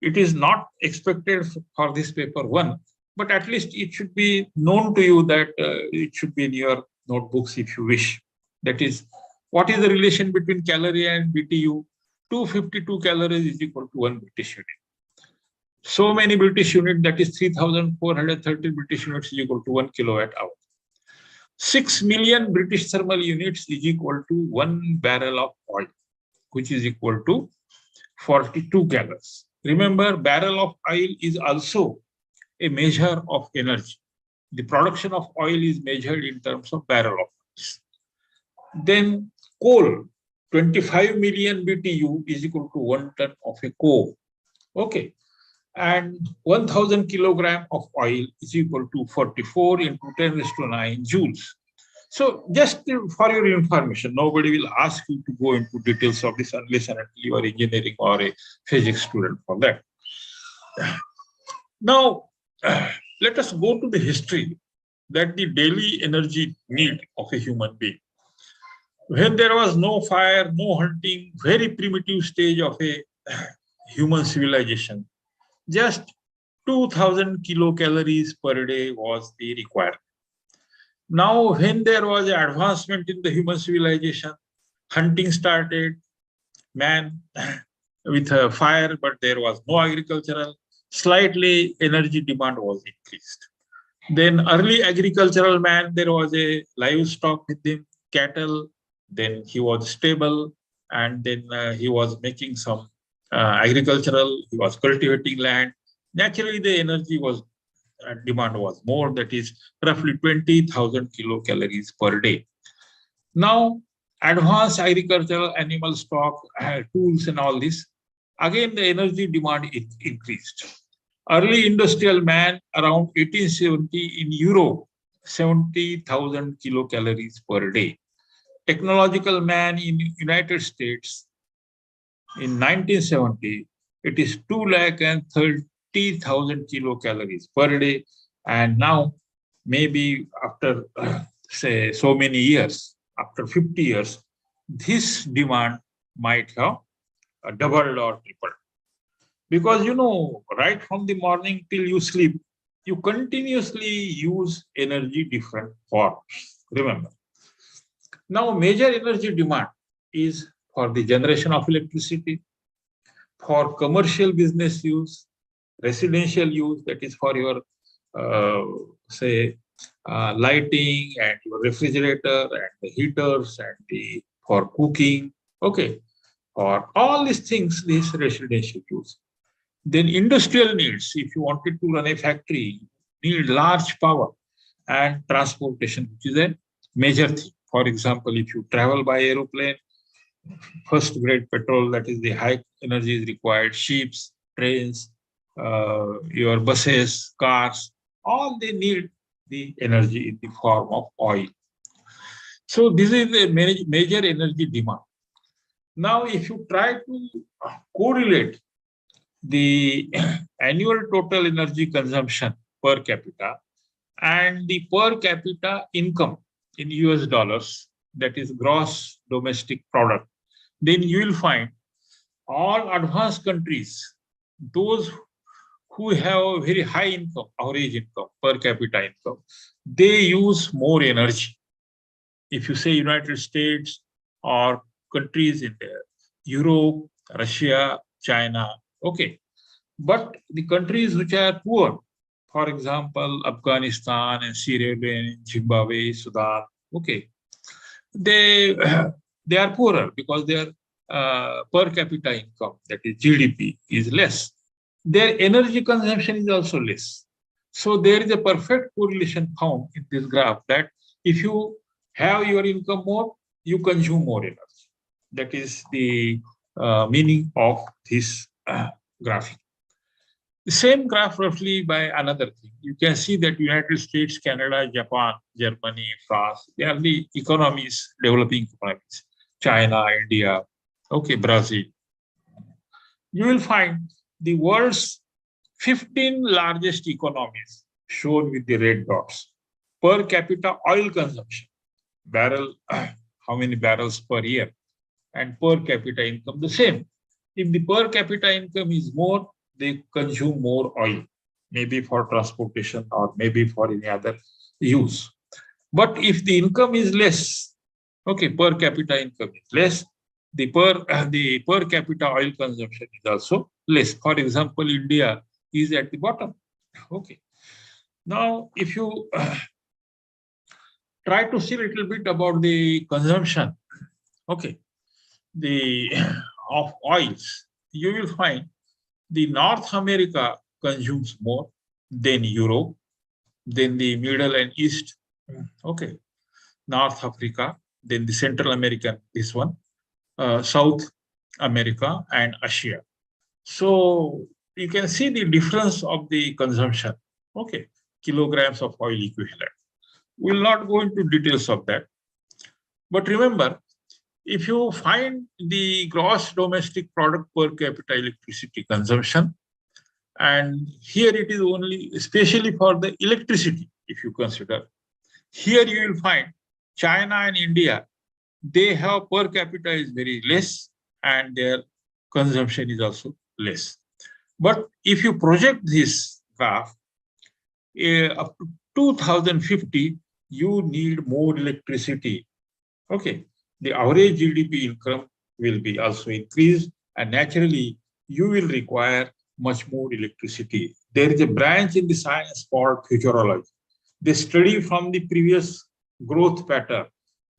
It is not expected for this paper 1, but at least it should be known to you that it should be in your notebooks if you wish. That is, what is the relation between calorie and BTU? 252 calories is equal to 1 British unit. So many British units, that is 3,430 British units is equal to 1 kilowatt hour. 6 million British thermal units is equal to 1 barrel of oil, which is equal to 42 gallons. Remember, barrel of oil is also a measure of energy. The production of oil is measured in terms of barrel of oil. Then coal, 25 million BTU is equal to 1 ton of a coal. Okay. And 1,000 kilogram of oil is equal to 44 into 10⁻⁹ joules. So just for your information, nobody will ask you to go into details of this unless and until you are engineering or a physics student for that. Now, let us go to the history that the daily energy need of a human being. When there was no fire, no hunting, very primitive stage of a human civilization, just 2,000 kilocalories per day was the requirement. Now, when there was an advancement in the human civilization, hunting started, man with a fire, but there was no agricultural, slightly energy demand was increased. Then early agricultural man, there was a livestock with him, cattle. Then he was stable, and then he was making some agricultural. He was cultivating land. Naturally, the energy was demand was more. That is roughly 20,000 kilocalories per day. Now, advanced agricultural, animal stock, tools, and all this. Again, the energy demand increased. Early industrial man around 1870 in Europe, 70,000 kilocalories per day. Technological man in United States in 1970, it is 230,000 kilocalories per day. And now, maybe after say so many years, after 50 years, this demand might have doubled or tripled. Because right from the morning till you sleep, you continuously use energy different forms. Remember. Now, major energy demand is for the generation of electricity, for commercial business use, residential use, that is for your lighting and your refrigerator and the heaters and for cooking. Okay, for all these things, this residential use. Then industrial needs, if you wanted to run a factory, you need large power and transportation, which is a major thing. For example, if you travel by aeroplane, first grade petrol, that is the high energy is required, ships, trains, your buses, cars, all they need the energy in the form of oil. So this is a major energy demand. Now, if you try to correlate the annual total energy consumption per capita and the per capita income in US dollars, that is gross domestic product, then you will find all advanced countries, those who have a very high income, average income, per capita income, they use more energy. If you say United States or countries in there, Europe, Russia, China, okay. But the countries which are poor, for example, Afghanistan and Sierra Leone, Zimbabwe, Sudan, okay, they are poorer because their per capita income, that is GDP, is less. Their energy consumption is also less. So there is a perfect correlation found in this graph that if you have your income more, you consume more energy. That is the meaning of this graphic. The same graph roughly by another thing. You can see that United States, Canada, Japan, Germany, France, they are the economies, developing economies. China, India, okay, Brazil. You will find the world's 15 largest economies shown with the red dots. Per capita oil consumption, barrel, how many barrels per year, and per capita income the same. If the per capita income is more, they consume more oil, maybe for transportation or maybe for any other use. But if the income is less, okay, per capita income is less, the per capita oil consumption is also less. For example, India is at the bottom. Okay. Now, if you try to see a little bit about the consumption, okay, of oils, you will find the North America consumes more than Europe, then the Middle and East, okay, North Africa, then the Central American, this one, South America and Asia. So you can see the difference of the consumption, okay, kilograms of oil equivalent. We'll not go into details of that. But remember, if you find the gross domestic product per capita electricity consumption, and here it is only especially for the electricity, if you consider, here you will find China and India, they have per capita is very less and their consumption is also less. But if you project this graph, up to 2050, you need more electricity. Okay, the average GDP income will be also increased, and naturally, you will require much more electricity. There is a branch in the science called futurology. they study from the previous growth pattern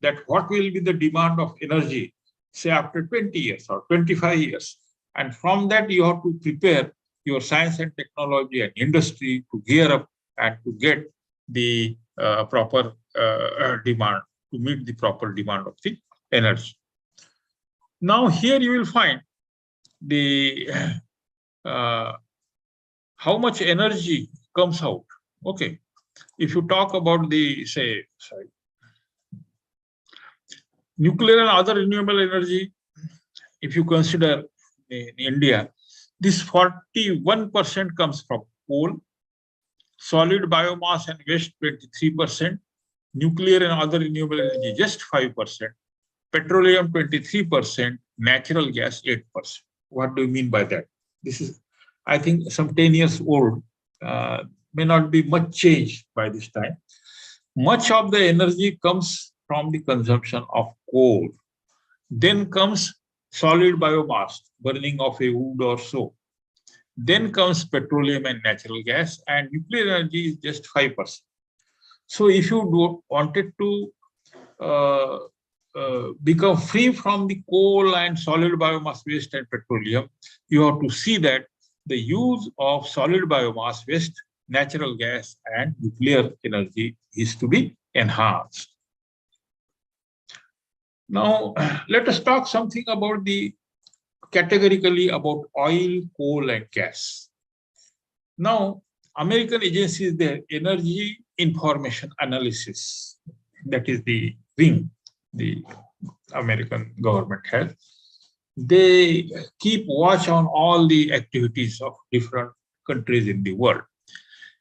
that what will be the demand of energy, say after 20 years or 25 years. And from that, you have to prepare your science and technology and industry to gear up and to get the proper demand, to meet the proper demand of the energy. Now, here you will find the how much energy comes out. Okay, if you talk about the nuclear and other renewable energy, if you consider in India, this 41% comes from coal, solid biomass and waste 23%, nuclear and other renewable energy just 5%, petroleum 23%, natural gas 8%. What do you mean by that? This is, I think, some 10 years old, may not be much changed by this time. Much of the energy comes from the consumption of coal. Then comes solid biomass, burning of a wood or so. Then comes petroleum and natural gas, and nuclear energy is just 5%. So if you wanted to become free from the coal and solid biomass waste and petroleum, you have to see that the use of solid biomass waste, natural gas, and nuclear energy is to be enhanced. Now, let us talk something about the categorically about oil, coal, and gas. Now, American agencies, their energy information analysis, that is the wing the American government has, they keep watch on all the activities of different countries in the world.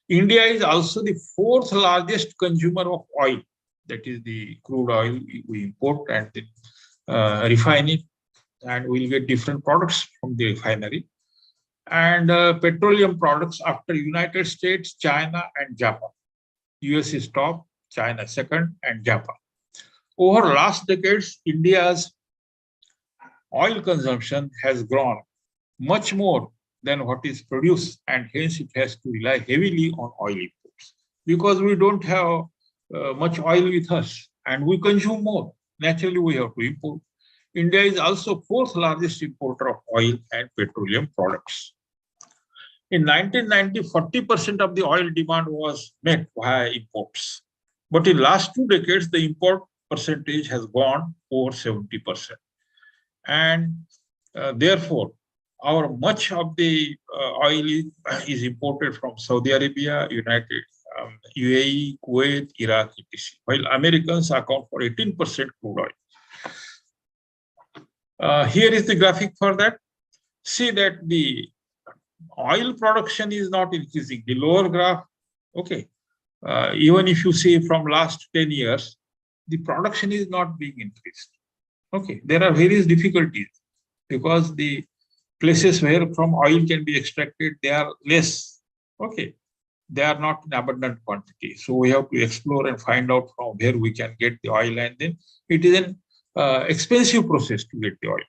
India is also the 4th largest consumer of oil, that is the crude oil we import and then refine it, and we'll get different products from the refinery. And petroleum products after United States, China, and Japan. US is top, China second, and Japan. Over last decades, India's oil consumption has grown much more than what is produced, and hence it has to rely heavily on oil imports. Because we don't have much oil with us and we consume more. Naturally, we have to import. India is also 4th largest importer of oil and petroleum products. In 1990, 40% of the oil demand was met via imports. But in last 2 decades, the import percentage has gone over 70%. And therefore, much of the oil is imported from Saudi Arabia, UAE, Kuwait, Iraq, etc. While Americans account for 18% crude oil. Here is the graphic for that. See that the oil production is not increasing. The lower graph, okay, even if you see from last 10 years, the production is not being increased. Okay, there are various difficulties because the places where from oil can be extracted, they are less. Okay, they are not in abundant quantity. So we have to explore and find out from where we can get the oil, and then it is an expensive process to get the oil.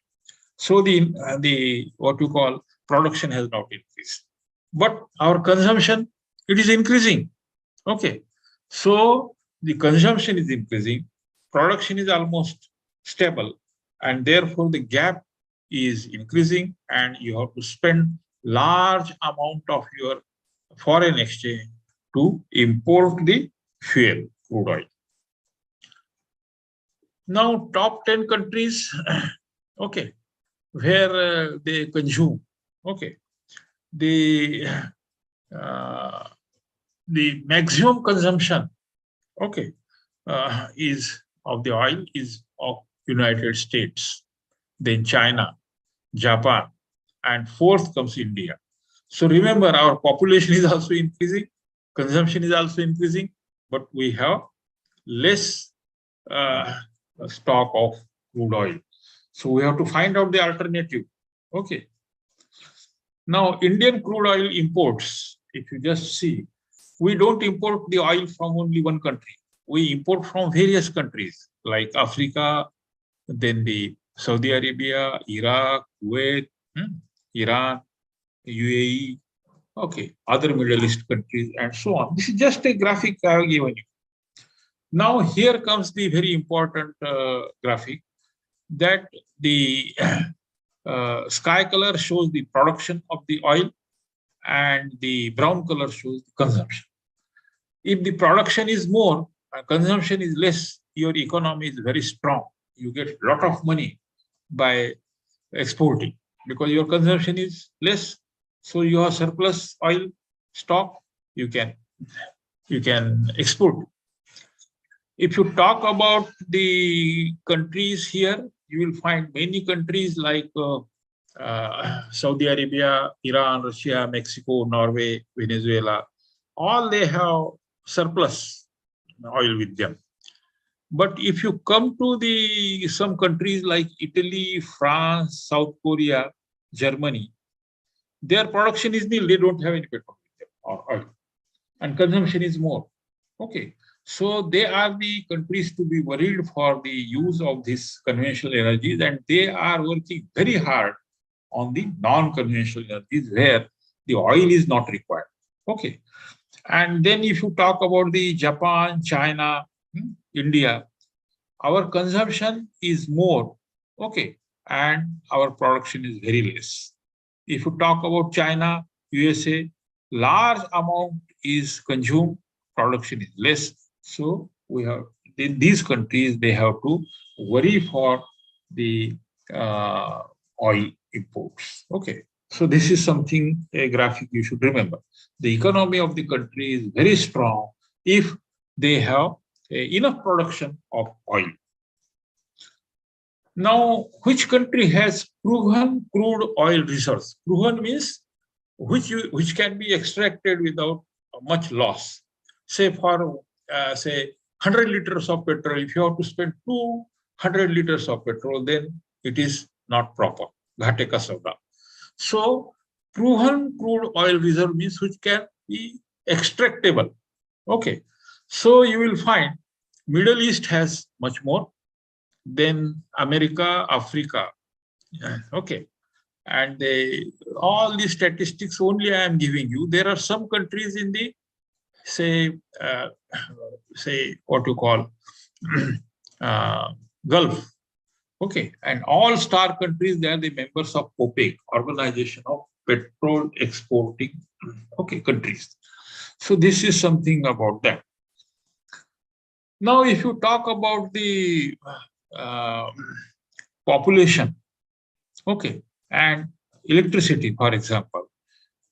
So the what you call production has not increased, but our consumption, it is increasing. Okay, so the consumption is increasing, production is almost stable, and therefore the gap is increasing, and you have to spend large amount of your foreign exchange to import the fuel, crude oil. Now, top 10 countries, okay, where they consume, okay, the maximum consumption, okay, is of the oil is of United States, then China, Japan, and 4th comes India. So remember, our population is also increasing, consumption is also increasing, but we have less stock of crude oil. So we have to find out the alternative. Okay. Now, Indian crude oil imports, if you just see, we don't import the oil from only one country. We import from various countries like Africa, then the Saudi Arabia, Iraq, Kuwait, Iran, UAE, Okay, other Middle East countries and so on. This is just a graphic I have given you. Now here comes the very important graphic, that the sky color shows the production of the oil and the brown color shows the consumption. If the production is more, consumption is less, your economy is very strong. You get a lot of money by exporting because your consumption is less. So you have surplus oil stock, you can export. If you talk about the countries here, you will find many countries like Saudi Arabia, Iran, Russia, Mexico, Norway, Venezuela. All they have surplus oil with them. But if you come to some countries like Italy, France, South Korea, Germany, their production is nil. They don't have any petrol with them or oil, and consumption is more. Okay, so they are the countries to be worried for the use of these conventional energies, and they are working very hard on the non-conventional energies where the oil is not required. Okay, and then if you talk about the Japan, China, India, our consumption is more, okay, and our production is very less. If you talk about China, USA, large amount is consumed, production is less. So we have in these countries, they have to worry for the oil imports. Okay, so this is something, a graphic you should remember. The economy of the country is very strong if they have enough production of oil. Now, which country has proven crude oil resource? Proven means which can be extracted without much loss. Say for say 100 liters of petrol, if you have to spend 200 liters of petrol, then it is not proper. 𝗘𝗱𝗂𝗰𝗁𝗂. So proven crude oil reserve means which can be extractable. Okay, so you will find Middle East has much more, then America, Africa. Okay, and all these statistics only I am giving you. There are some countries in the say what you call Gulf. Okay, and all star countries, they are the members of OPEC, Organization of Petrol Exporting countries. So this is something about that. Now, if you talk about the population, okay, and electricity, for example,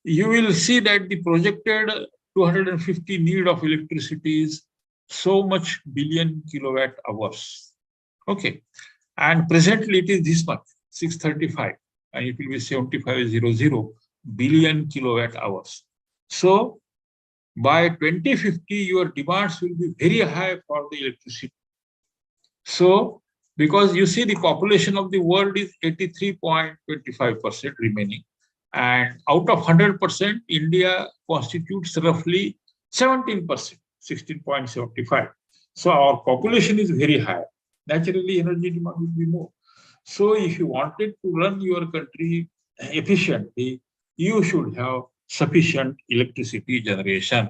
you will see that the projected 250 need of electricity is so much billion kilowatt hours. Okay, and presently it is this much, 635, and it will be 7500 billion kilowatt hours. So by 2050, your demands will be very high for the electricity. So, because you see the population of the world is 83.25% remaining, and out of 100%, India constitutes roughly 17%, 16.75. So our population is very high. Naturally, energy demand will be more. So if you wanted to run your country efficiently, you should have sufficient electricity generation.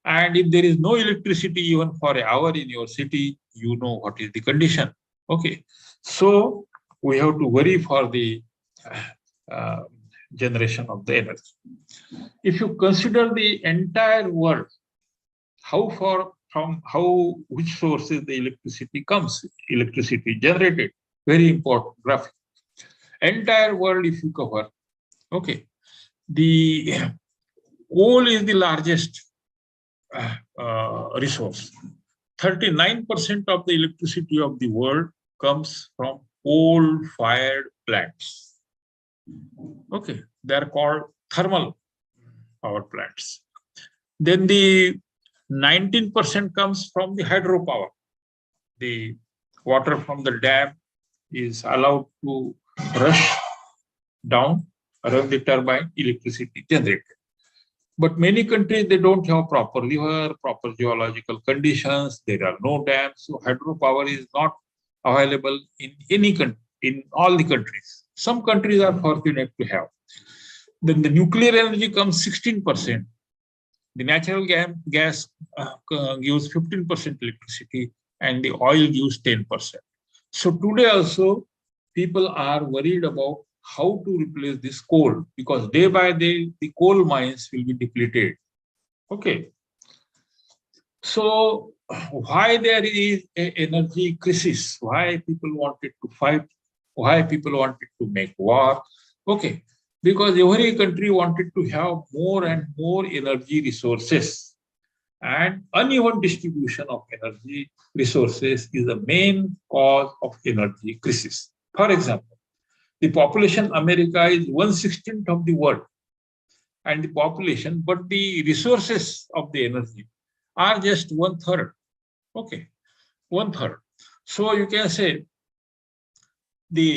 And if there is no electricity even for an hour in your city, you know what is the condition. Okay, so we have to worry for the generation of the energy. If you consider the entire world, which sources the electricity comes, electricity generated, very important graphic. Entire world, if you cover, okay, the coal is the largest resource. 39% of the electricity of the world comes from coal-fired plants. Okay, they are called thermal power plants. Then the 19% comes from the hydropower. The water from the dam is allowed to rush down around the turbine, electricity generated. But many countries, they don't have proper river, proper geological conditions, there are no dams, so hydropower is not available in any country, in all the countries. Some countries are fortunate to have. Then the nuclear energy comes 16%. The natural gas gives 15% electricity, and the oil gives 10%. So today also, people are worried about how to replace this coal, because day by day, the coal mines will be depleted. Okay. So why there is an energy crisis? Why people wanted to fight? Why people wanted to make war? Okay, because every country wanted to have more and more energy resources, and uneven distribution of energy resources is the main cause of energy crisis. For example, the population America is 1/16 of the world, and the population, but the resources of the energy are just 1/3. Okay, 1/3. So you can say the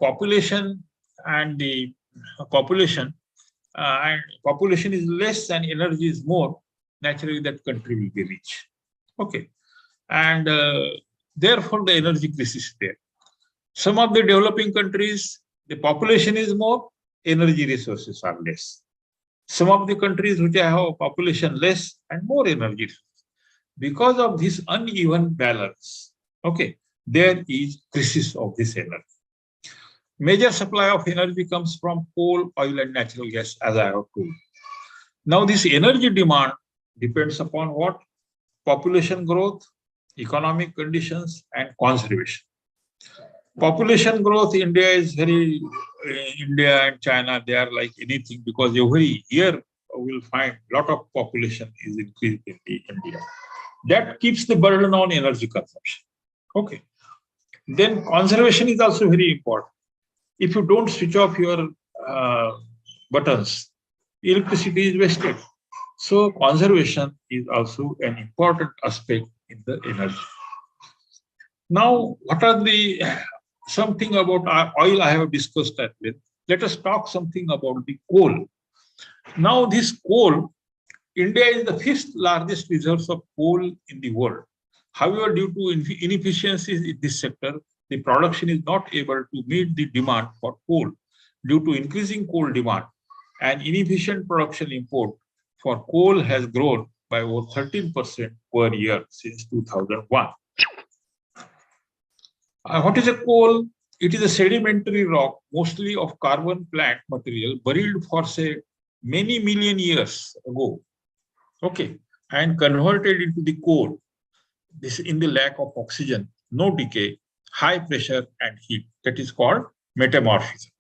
population and the population is less and energy is more. Naturally, that country will be rich. Okay, and therefore the energy crisis is there. Some of the developing countries, the population is more, energy resources are less. Some of the countries which have a population less and more energy. Because of this uneven balance, okay, there is crisis of this energy. Major supply of energy comes from coal, oil, and natural gas, as I have told. Now, this energy demand depends upon what? Population growth, economic conditions, and conservation. Population growth, India is very, India and China, they are like anything, because every year we'll find a lot of population is increasing in India. That keeps the burden on energy consumption. Okay. Then conservation is also very important. If you don't switch off your buttons, electricity is wasted. So conservation is also an important aspect in the energy. Now, what are the something about oil I have discussed at length. Let us talk something about the coal. Now, this coal, India is the 5th largest reserves of coal in the world. However, due to inefficiencies in this sector, the production is not able to meet the demand for coal. Due to increasing coal demand and inefficient production import for coal has grown by over 13% per year since 2001. What is a coal? It is a sedimentary rock, mostly of carbon plant material, buried for, say, many million years ago. Okay, and converted into the coal. This in the lack of oxygen, no decay, high pressure and heat. That is called metamorphism.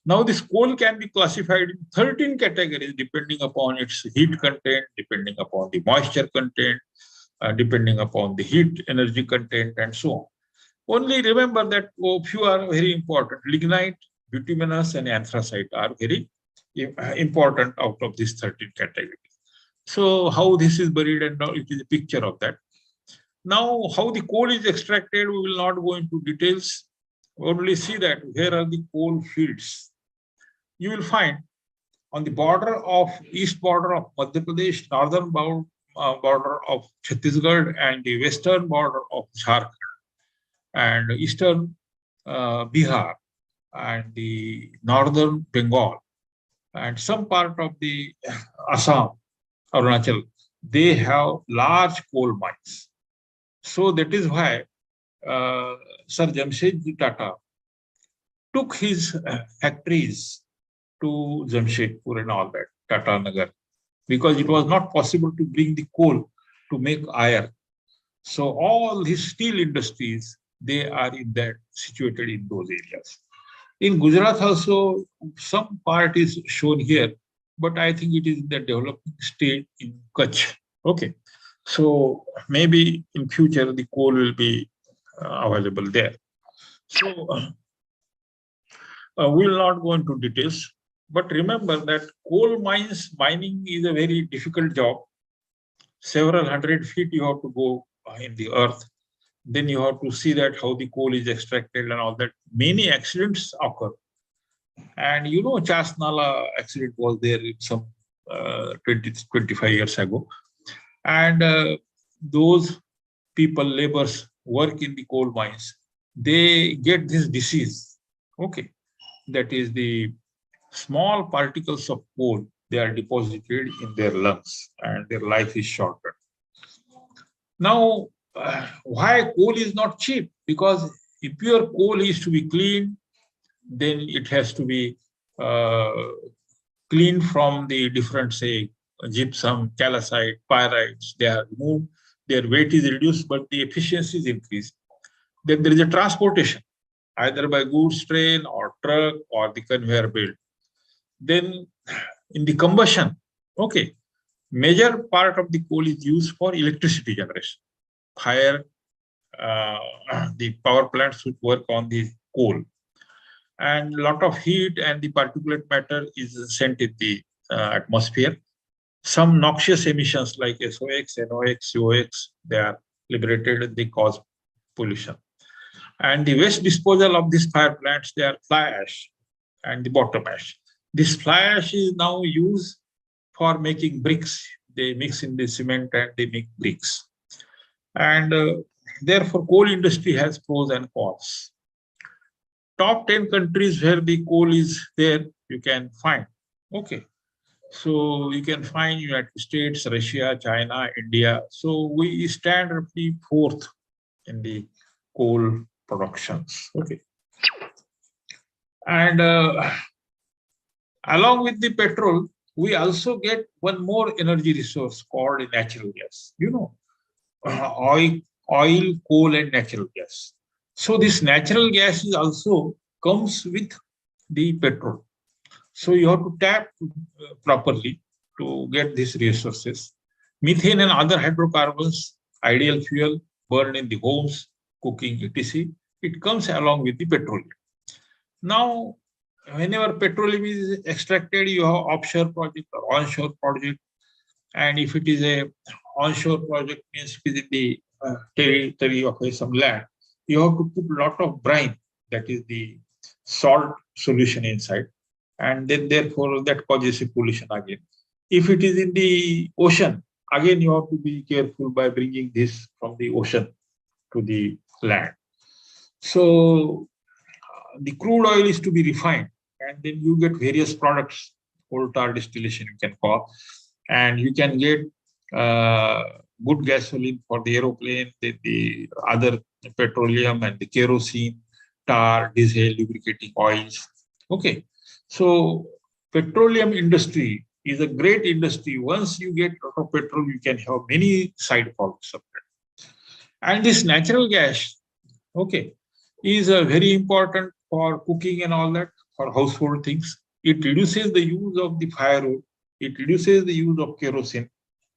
Now, this coal can be classified in 13 categories depending upon its heat content, depending upon the moisture content, depending upon the heat energy content, and so on. Only remember that few are very important. Lignite, bituminous, and anthracite are very important out of these 13 categories. So how this is buried, and it is a picture of that. Now, how the coal is extracted, we will not go into details. Only see that where are the coal fields. You will find on the border of east border of Madhya Pradesh, northern border of Chhattisgarh, and the western border of Jharkhand, and eastern Bihar, and the northern Bengal, and some part of the Assam, Arunachal, they have large coal mines. So that is why Sir Jamshedji Tata took his factories to Jamshedpur and all that, Tata Nagar, because it was not possible to bring the coal to make iron. So all these steel industries, they are in that situated in those areas. In Gujarat also, some part is shown here, but I think it is in the developing state in Kutch. Okay, so maybe in future the coal will be available there. So we will not go into details, but remember that coal mining is a very difficult job. Several hundred feet you have to go in the earth. Then you have to see that how the coal is extracted and all that. Many accidents occur. And you know, Chasnala accident was there in some 25 years ago. And those people, laborers, work in the coal mines. They get this disease. Okay. That is the small particles of coal, they are deposited in their lungs and their life is shortened. Now, why coal is not cheap? Because if pure coal is to be cleaned, then it has to be cleaned from the different, say, gypsum, calcite, pyrites. They are removed, their weight is reduced, but the efficiency is increased. Then there is a transportation, either by goods train or truck or the conveyor belt. Then in the combustion, okay, major part of the coal is used for electricity generation. Fire, the power plants would work on the coal. And a lot of heat and the particulate matter is sent in the atmosphere. Some noxious emissions like SOx, NOx, COx, they are liberated and they cause pollution. And the waste disposal of these fire plants, they are fly ash and the bottom ash. This fly ash is now used for making bricks. They mix in the cement and they make bricks. And therefore, coal industry has pros and cons. Top 10 countries where the coal is there, you can find. Okay. So you can find United States, Russia, China, India. So we stand roughly fourth in the coal productions. Okay. And along with the petrol, we also get one more energy resource called natural gas. You know, oil, coal, and natural gas. So this natural gas is also comes with the petrol. So you have to tap properly to get these resources. Methane and other hydrocarbons, ideal fuel, burned in the homes, cooking, etc. It comes along with the petroleum. Now, whenever petroleum is extracted, you have offshore project or onshore project. And if it is a onshore project, means it is in the territory of some land, you have to put a lot of brine, that is the salt solution inside. And then therefore that causes a pollution again. If it is in the ocean, again you have to be careful by bringing this from the ocean to the land. So the crude oil is to be refined, and then you get various products, coal tar distillation you can call, and you can get good gasoline for the aeroplane, the other petroleum and the kerosene, tar, diesel, lubricating oils. Okay. So petroleum industry is a great industry. Once you get a lot of petrol, you can have many side products of it. And this natural gas, okay, is very important for cooking and all that, for household things. It reduces the use of the firewood, it reduces the use of kerosene,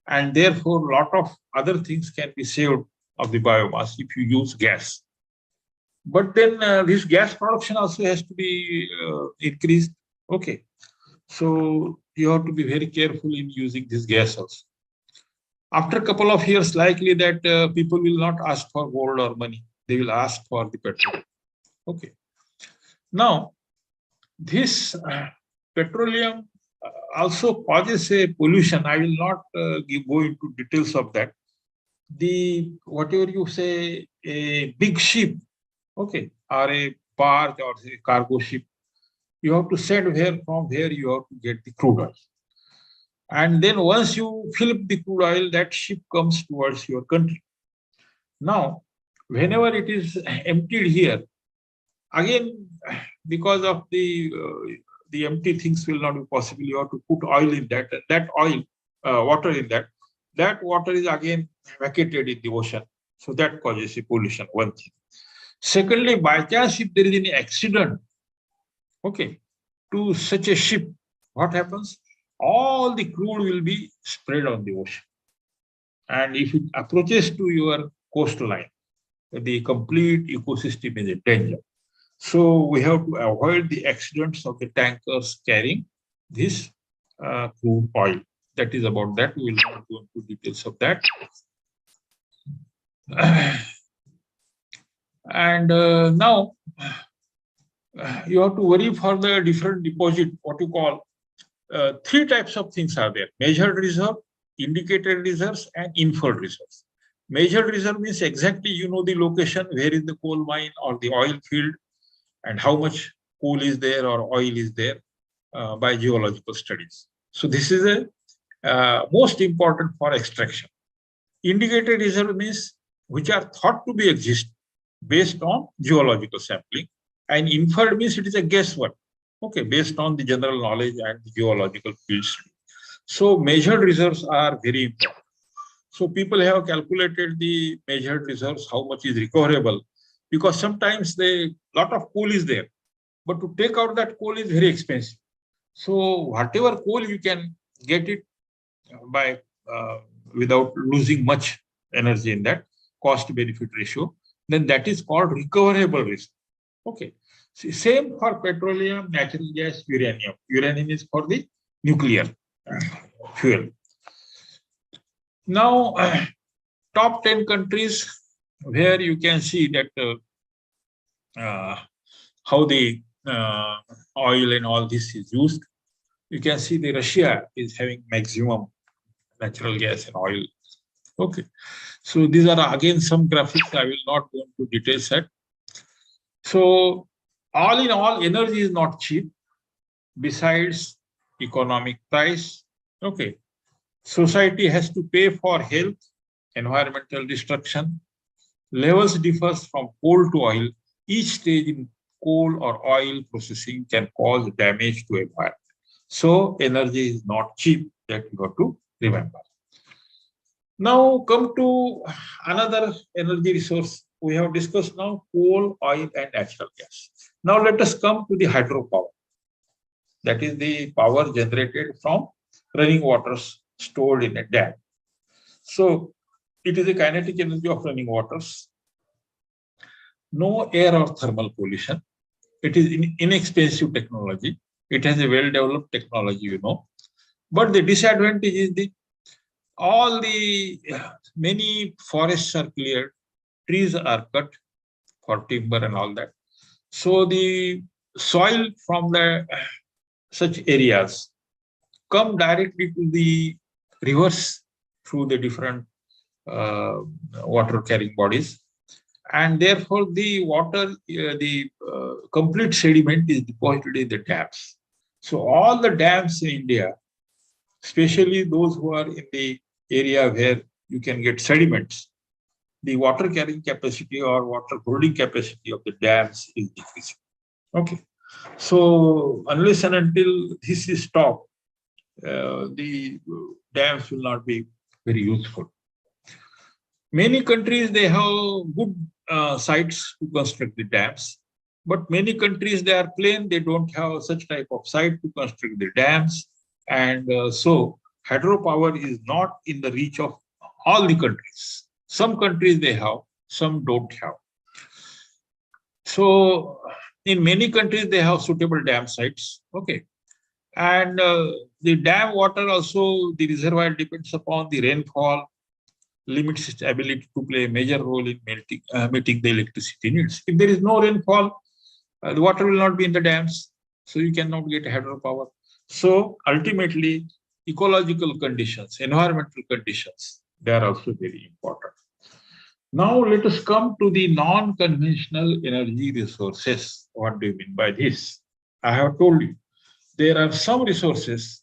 and therefore a lot of other things can be saved of the biomass if you use gas. But then this gas production also has to be increased. Okay. So you have to be very careful in using this gas also. After a couple of years, likely that people will not ask for gold or money. They will ask for the petrol. Okay. Now, this petroleum also causes a pollution. I will not go into details of that. The whatever you say, a big ship, okay, or a barge or a cargo ship, you have to send from where you have to get the crude oil. And then once you fill up the crude oil, that ship comes towards your country. Now, whenever it is emptied here, again, because of the empty things will not be possible, you have to put oil in that, water in that. That water is again vacated in the ocean. So that causes a pollution, one thing. Secondly, by chance, if there is any accident, okay, to such a ship, what happens? All the crude will be spread on the ocean. And if it approaches to your coastline, the complete ecosystem is in danger. So we have to avoid the accidents of the tankers carrying this crude oil. That is about that. We will not go into details of that. And now you have to worry for the different deposit, what you call, three types of things are there: measured reserve, indicated reserves, and inferred reserves. Measured reserve means exactly you know the location, where is the coal mine or the oil field, and how much coal is there or oil is there. by geological studies. So this is a most important for extraction. Indicated reserve means which are thought to be exist based on geological sampling, and inferred means it is a guesswork, okay, based on the general knowledge and the geological fields. So measured reserves are very important. So people have calculated the measured reserves, how much is recoverable, because sometimes the lot of coal is there, but to take out that coal is very expensive. So whatever coal you can get it by without losing much energy in that cost benefit ratio, then that is called recoverable risk. Okay. Same for petroleum, natural gas, uranium. Uranium is for the nuclear fuel. Now, top 10 countries where you can see that how the oil and all this is used. You can see the Russia is having maximum natural gas and oil. Okay. So these are again some graphics. I will not go into details set. So all in all, energy is not cheap. Besides economic price, okay, society has to pay for health, environmental destruction. Levels differs from coal to oil. Each stage in coal or oil processing can cause damage to environment. So energy is not cheap, that you have to remember. Now come to another energy resource. We have discussed now coal, oil, and natural gas. Now let us come to the hydropower. That is the power generated from running waters stored in a dam. So it is a kinetic energy of running waters. No air or thermal pollution. It is inexpensive technology. It has a well-developed technology, you know. But the disadvantage is all the many forests are cleared, trees are cut for timber and all that. So the soil from the such areas come directly to the rivers through the different water carrying bodies, and therefore the water, complete sediment is deposited in the dams. So all the dams in India, especially those who are in the area where you can get sediments, the water carrying capacity or water holding capacity of the dams is decreasing. Okay. So unless and until this is stopped, the dams will not be very useful. Many countries, they have good sites to construct the dams, but many countries, they are plain, they don't have such type of site to construct the dams. And so hydropower is not in the reach of all the countries. Some countries they have, some don't have. So in many countries, they have suitable dam sites. Okay. And the dam water also, the reservoir depends upon the rainfall, limits its ability to play a major role in meeting the electricity needs. If there is no rainfall, the water will not be in the dams, so you cannot get hydropower. So ultimately, ecological conditions, environmental conditions, they are also very important. Now let us come to the non-conventional energy resources. What do you mean by this? I have told you, there are some resources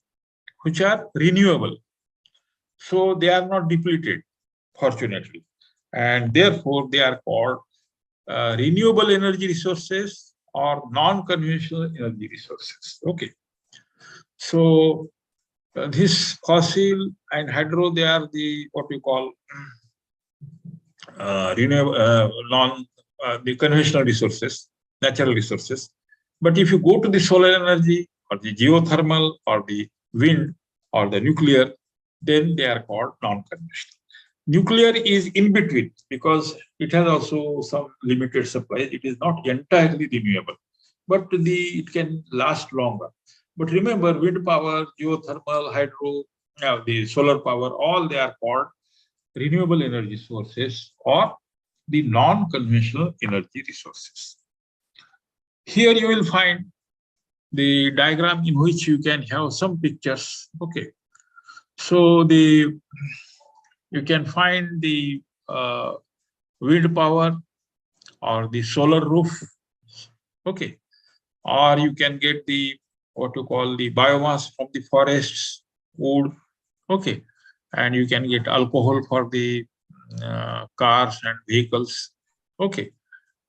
which are renewable. So they are not depleted, fortunately. And therefore, they are called renewable energy resources or non-conventional energy resources. Okay. So this fossil and hydro, they are the what we call renewable, the conventional resources, natural resources. But if you go to the solar energy or the geothermal or the wind or the nuclear, then they are called non-conventional. Nuclear is in between because it has also some limited supply. It is not entirely renewable, but it can last longer. But remember, wind power, geothermal, hydro, the solar power, all they are called renewable energy sources or the non-conventional energy resources. Here you will find the diagram in which you can have some pictures. Okay. So you can find the wind power or the solar roof. Okay. Or you can get the what you call the biomass from the forests, wood, okay, and you can get alcohol for the cars and vehicles, okay,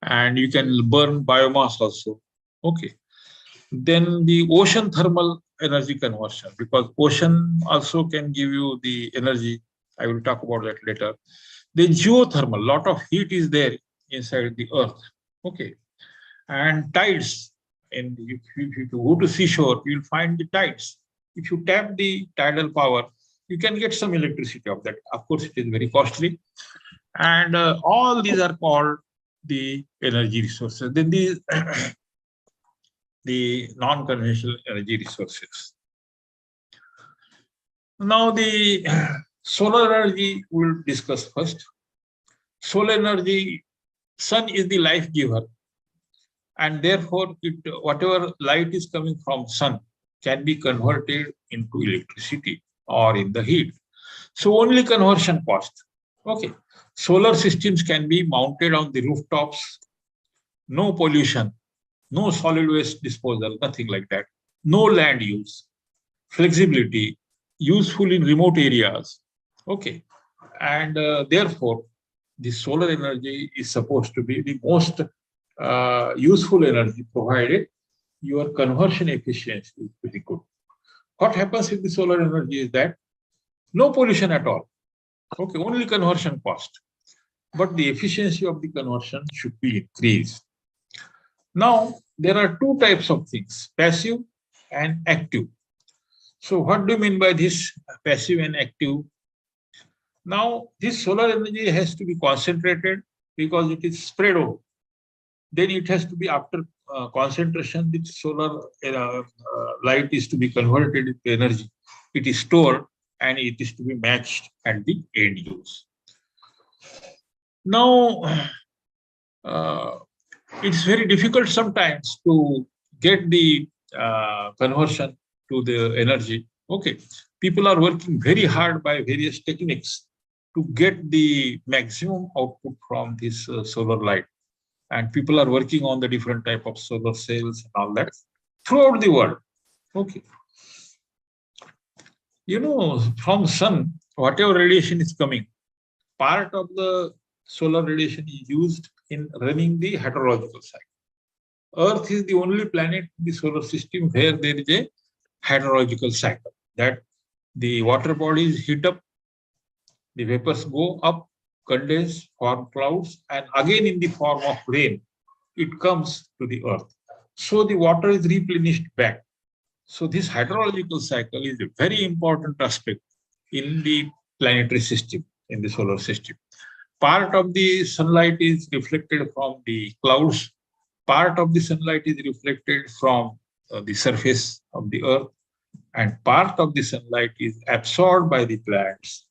and you can burn biomass also, okay. Then the ocean thermal energy conversion, because ocean also can give you the energy. I will talk about that later. Then geothermal, lot of heat is there inside the earth, okay, and tides. And if you go to seashore, you'll find the tides. If you tap the tidal power, you can get some electricity of that. Of course, it is very costly. And all these are called the energy resources. Then these the non-conventional energy resources. Now the solar energy we'll discuss first. Solar energy, sun is the life giver, and therefore whatever light is coming from sun can be converted into electricity or in the heat. So only conversion cost. Okay. Solar systems can be mounted on the rooftops, no pollution, no solid waste disposal, nothing like that. No land use, flexibility, useful in remote areas. Okay. And therefore, the solar energy is supposed to be the most useful energy, provided your conversion efficiency is pretty good. What happens with the solar energy is that no pollution at all. Okay, only conversion cost. But the efficiency of the conversion should be increased. Now, there are two types of things, passive and active. So what do you mean by this passive and active? Now, this solar energy has to be concentrated because it is spread out. Then it has to be after concentration, the solar light is to be converted into energy. It is stored and it is to be matched at the end use. Now, it's very difficult sometimes to get the conversion to the energy. Okay, people are working very hard by various techniques to get the maximum output from this solar light. And people are working on the different type of solar cells and all that throughout the world. Okay. You know, from sun, whatever radiation is coming, part of the solar radiation is used in running the hydrological cycle. Earth is the only planet in the solar system where there is a hydrological cycle, that the water bodies heat up, the vapors go up, condense, form clouds, and again in the form of rain, it comes to the earth. So the water is replenished back. So this hydrological cycle is a very important aspect in the planetary system, in the solar system. Part of the sunlight is reflected from the clouds. Part of the sunlight is reflected from the surface of the earth. And part of the sunlight is absorbed by the plants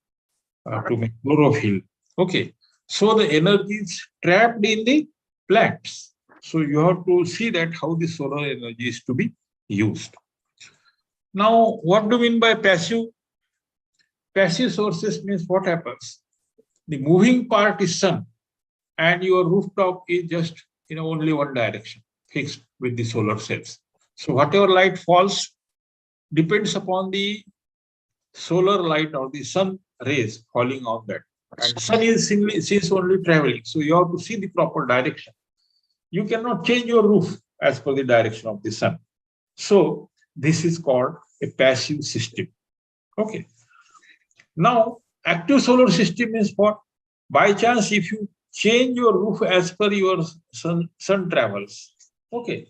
to make chlorophyll. Okay, so the energy is trapped in the plants. So you have to see that how the solar energy is to be used. Now, what do you mean by passive? Passive sources means what happens? The moving part is sun, and your rooftop is just in only one direction, fixed with the solar cells. So whatever light falls depends upon the solar light or the sun rays falling on that. And sun is only traveling, so you have to see the proper direction. You cannot change your roof as per the direction of the sun. So this is called a passive system. Okay. Now, active solar system is what? By chance, if you change your roof as per your sun travels, okay,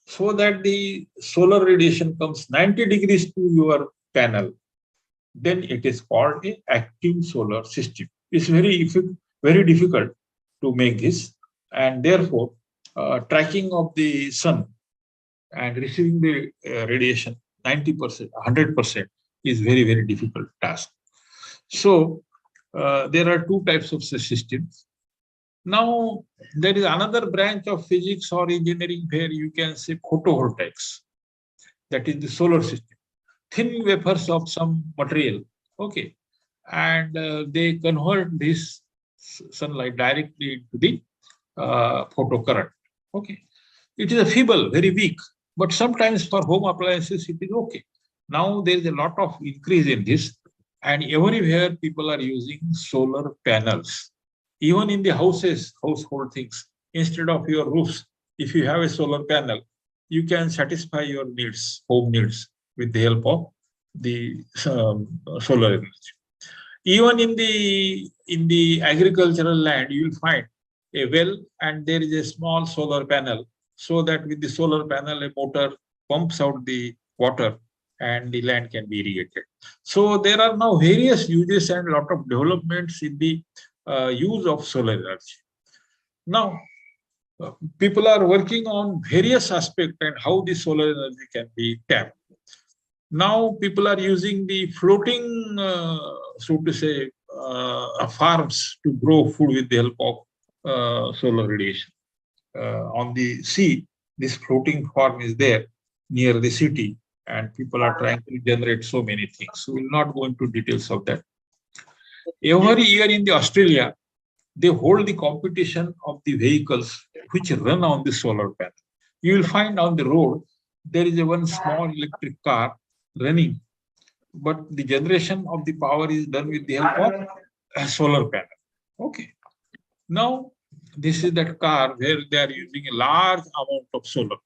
so that the solar radiation comes 90 degrees to your panel, then it is called an active solar system. It's very difficult to make this, and therefore tracking of the sun and receiving the radiation 90%, 100% is very difficult task. So there are two types of systems. Now there is another branch of physics or engineering where you can say photovoltaics, that is the solar system. Thin wafers of some material, okay, and they convert this sunlight directly into the photocurrent. Okay, it is a feeble, very weak, But sometimes for home appliances, it is okay. Now there is a lot of increase in this, and everywhere people are using solar panels. Even in the houses, household things, instead of your roofs, if you have a solar panel, you can satisfy your needs, home needs, with the help of the solar energy. Even in the agricultural land, you will find a well and there is a small solar panel, so that with the solar panel, a motor pumps out the water and the land can be irrigated. So there are now various uses and a lot of developments in the use of solar energy. Now, people are working on various aspects and how the solar energy can be tapped. Now people are using the floating, so to say, farms to grow food with the help of solar radiation. On the sea, this floating farm is there near the city, and people are trying to generate so many things. So we'll not go into details of that. Every year in the Australia, they hold the competition of the vehicles which run on the solar panel. You will find on the road, there is a one small electric car running, but the generation of the power is done with the help of a solar panel. Okay. Now, this is that car where they are using a large amount of solar.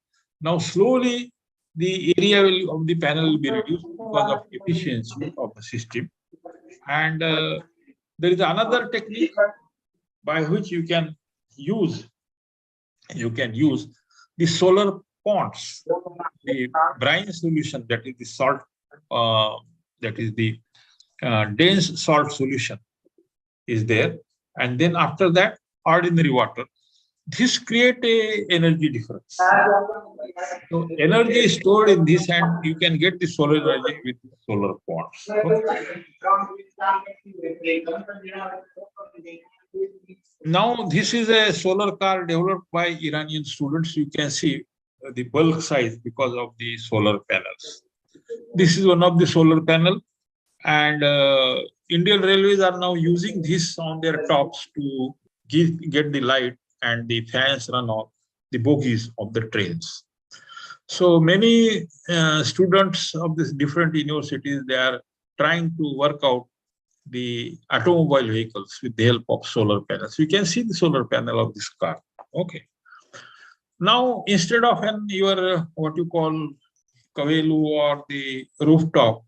Now, slowly, the area of the panel will be reduced because of efficiency of the system. And there is another technique by which you can use the solar ponds, the brine solution, that is the salt, that is the dense salt solution is there, and then after that ordinary water. This create a energy difference. So energy is stored in this, and you can get the solar energy with solar ponds. Now this is a solar car developed by Iranian students. You can see the bulk size because of the solar panels. This is one of the solar panel, and Indian Railways are now using this on their tops to get the light, and the fans run on the bogies of the trains. So many students of these different universities, they are trying to work out the automobile vehicles with the help of solar panels. You can see the solar panel of this car. Okay. Now, instead of your what you call 𝗘𝗱𝘂𝗰 or the rooftop,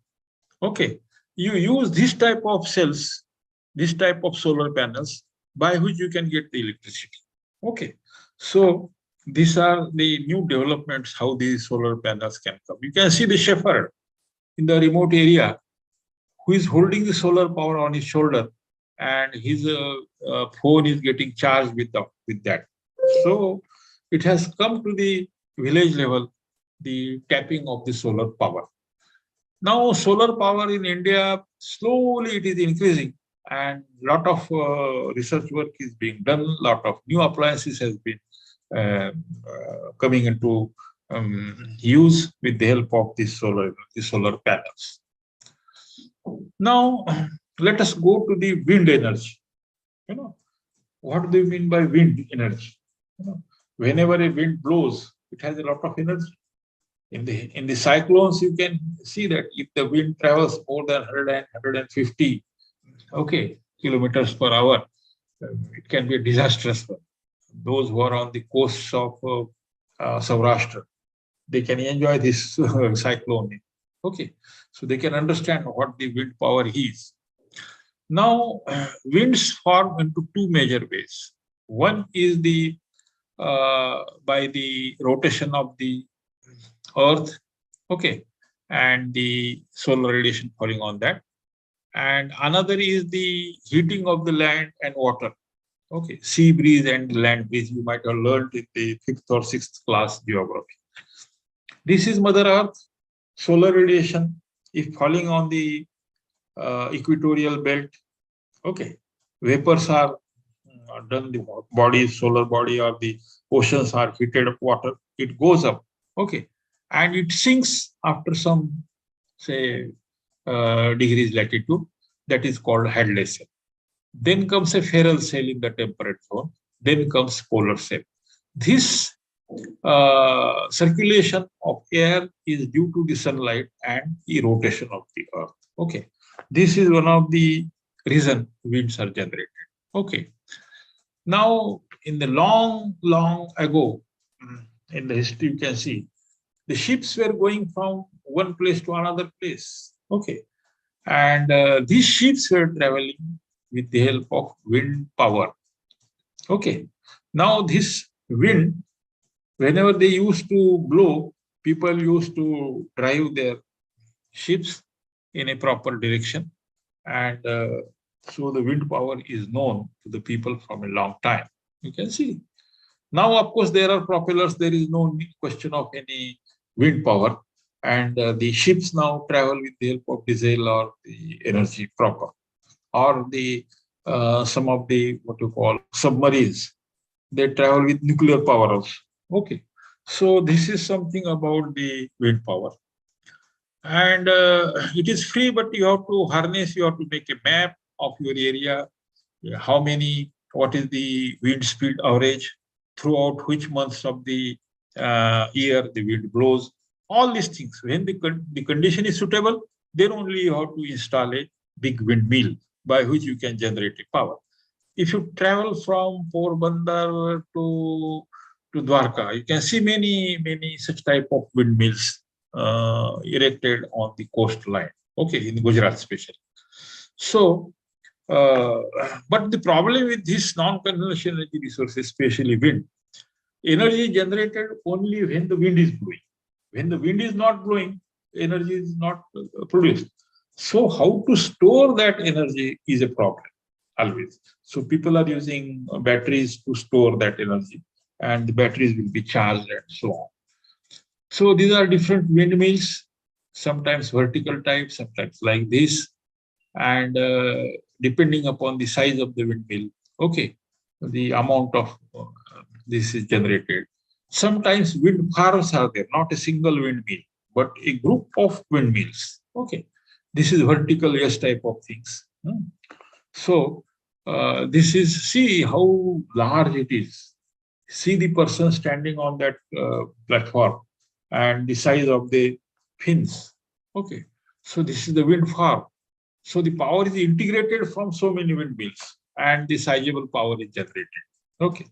okay, you use this type of cells, this type of solar panels, by which you can get the electricity. Okay. So these are the new developments, how these solar panels can come. You can see the shepherd in the remote area who is holding the solar power on his shoulder, and his phone is getting charged with that. So it has come to the village level, the tapping of the solar power. Now solar power in India, slowly it is increasing, and a lot of research work is being done. A lot of new appliances has been coming into use with the help of the solar panels. Now, let us go to the wind energy. What do you mean by wind energy? Whenever a wind blows, it has a lot of energy. In the cyclones, you can see that if the wind travels more than 150 kilometers per hour, it can be disastrous for those who are on the coasts of Subhash. They can enjoy this cyclone. Okay, so they can understand what the wind power is. Now, winds form into two major ways. One is by the rotation of the earth, okay, and the solar radiation falling on that. And another is the heating of the land and water. Okay, sea breeze and land breeze, you might have learned in the 5th or 6th class geography. This is Mother Earth. Solar radiation, if falling on the equatorial belt, okay, vapors are done, the body, solar body, or the oceans are heated up water, it goes up, okay, and it sinks after some, say, degrees latitude. That is called Hadley cell. Then comes a Ferrel cell in the temperate zone. Then comes polar cell. This circulation of air is due to the sunlight and the rotation of the earth. Okay, this is one of the reason winds are generated. Okay, now in the long ago in the history, you can see the ships were going from one place to another place. Okay, and these ships were traveling with the help of wind power. Okay, now this wind, whenever they used to blow, people used to drive their ships in a proper direction, and so the wind power is known to the people from a long time. You can see. Now, of course, there are propellers. There is no question of any wind power, and the ships now travel with the help of diesel or the energy proper, or the some of the what you call submarines. They travel with nuclear power also. Okay, so this is something about the wind power, and it is free, but you have to harness. You have to make a map of your area. How many? What is the wind speed average? Throughout which months of the year the wind blows, all these things. When the condition is suitable, then only you have to install a big windmill by which you can generate a power. If you travel from Porbandar to Dwarka, you can see many such type of windmills erected on the coastline. Okay, in Gujarat especially. So, but the problem with this non-conventional energy resources, especially wind, energy is generated only when the wind is blowing. When the wind is not blowing, energy is not produced. So how to store that energy is a problem always. So people are using batteries to store that energy, and the batteries will be charged and so on. So these are different windmills, sometimes vertical type, sometimes like this, and depending upon the size of the windmill, okay, the amount of this is generated. Sometimes wind farms are there, not a single windmill, but a group of windmills. Okay, this is vertical S type of things. So this is, see how large it is. See the person standing on that platform and the size of the fins. Okay, so this is the wind farm. So the power is integrated from so many windmills, and the sizable power is generated. Okay.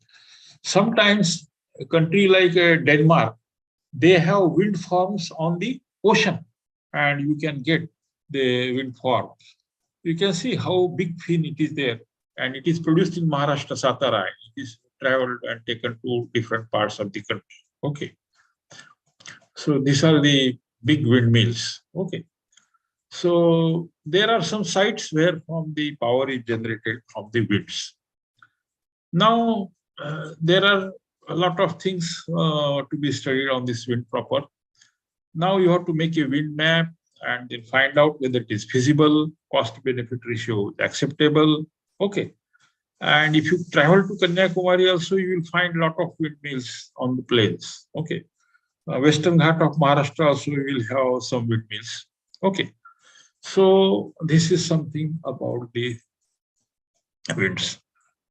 Sometimes a country like Denmark, they have wind farms on the ocean, and you can get the wind farms. You can see how big fin it is there, and it is produced in Maharashtra, Satara. It is traveled and taken to different parts of the country. Okay. So these are the big windmills. Okay. So there are some sites where from the power is generated from the winds. Now there are a lot of things to be studied on this wind proper. Now you have to make a wind map and then find out whether it is feasible, cost-benefit ratio is acceptable. Okay. And if you travel to Kanyakumari also, you will find a lot of windmills on the plains. Okay. Western Ghat of Maharashtra also you will have some windmills. Okay. So this is something about the winds.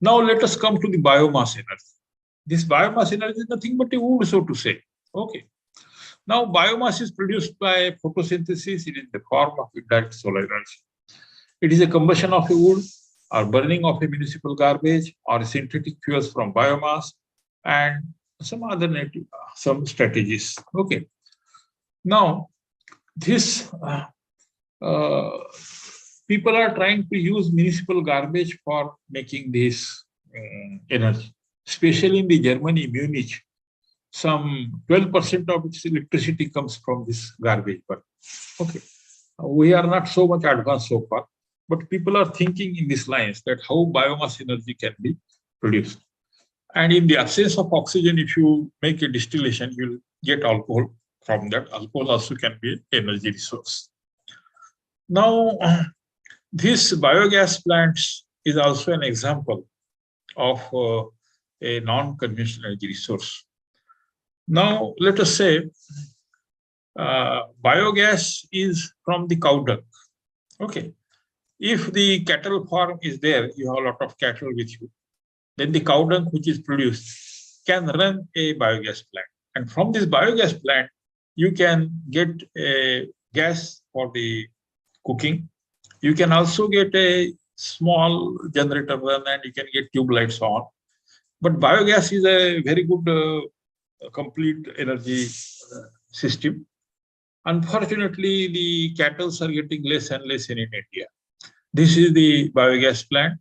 Now let us come to the biomass energy. This biomass energy is nothing but a wood, so to say. Okay. Now biomass is produced by photosynthesis. It is the form of indirect solar energy. It is a combustion of a wood or burning of a municipal garbage or synthetic fuels from biomass and some other native, some strategies. Okay. Now this people are trying to use municipal garbage for making this energy, especially in the Germany, Munich. Some 12% of its electricity comes from this garbage. But okay, we are not so much advanced so far, but people are thinking in these lines that how biomass energy can be produced. And in the absence of oxygen, if you make a distillation, you'll get alcohol from that. Alcohol also can be an energy resource. Now, this biogas plants is also an example of a non-conventional energy resource. Now, let us say biogas is from the cow dung. Okay. If the cattle farm is there, you have a lot of cattle with you, then the cow dung which is produced, can run a biogas plant. And from this biogas plant, you can get a gas for the cooking. You can also get a small generator run and you can get tube lights on. But biogas is a very good complete energy system. Unfortunately, the cattle are getting less and less in India. This is the biogas plant.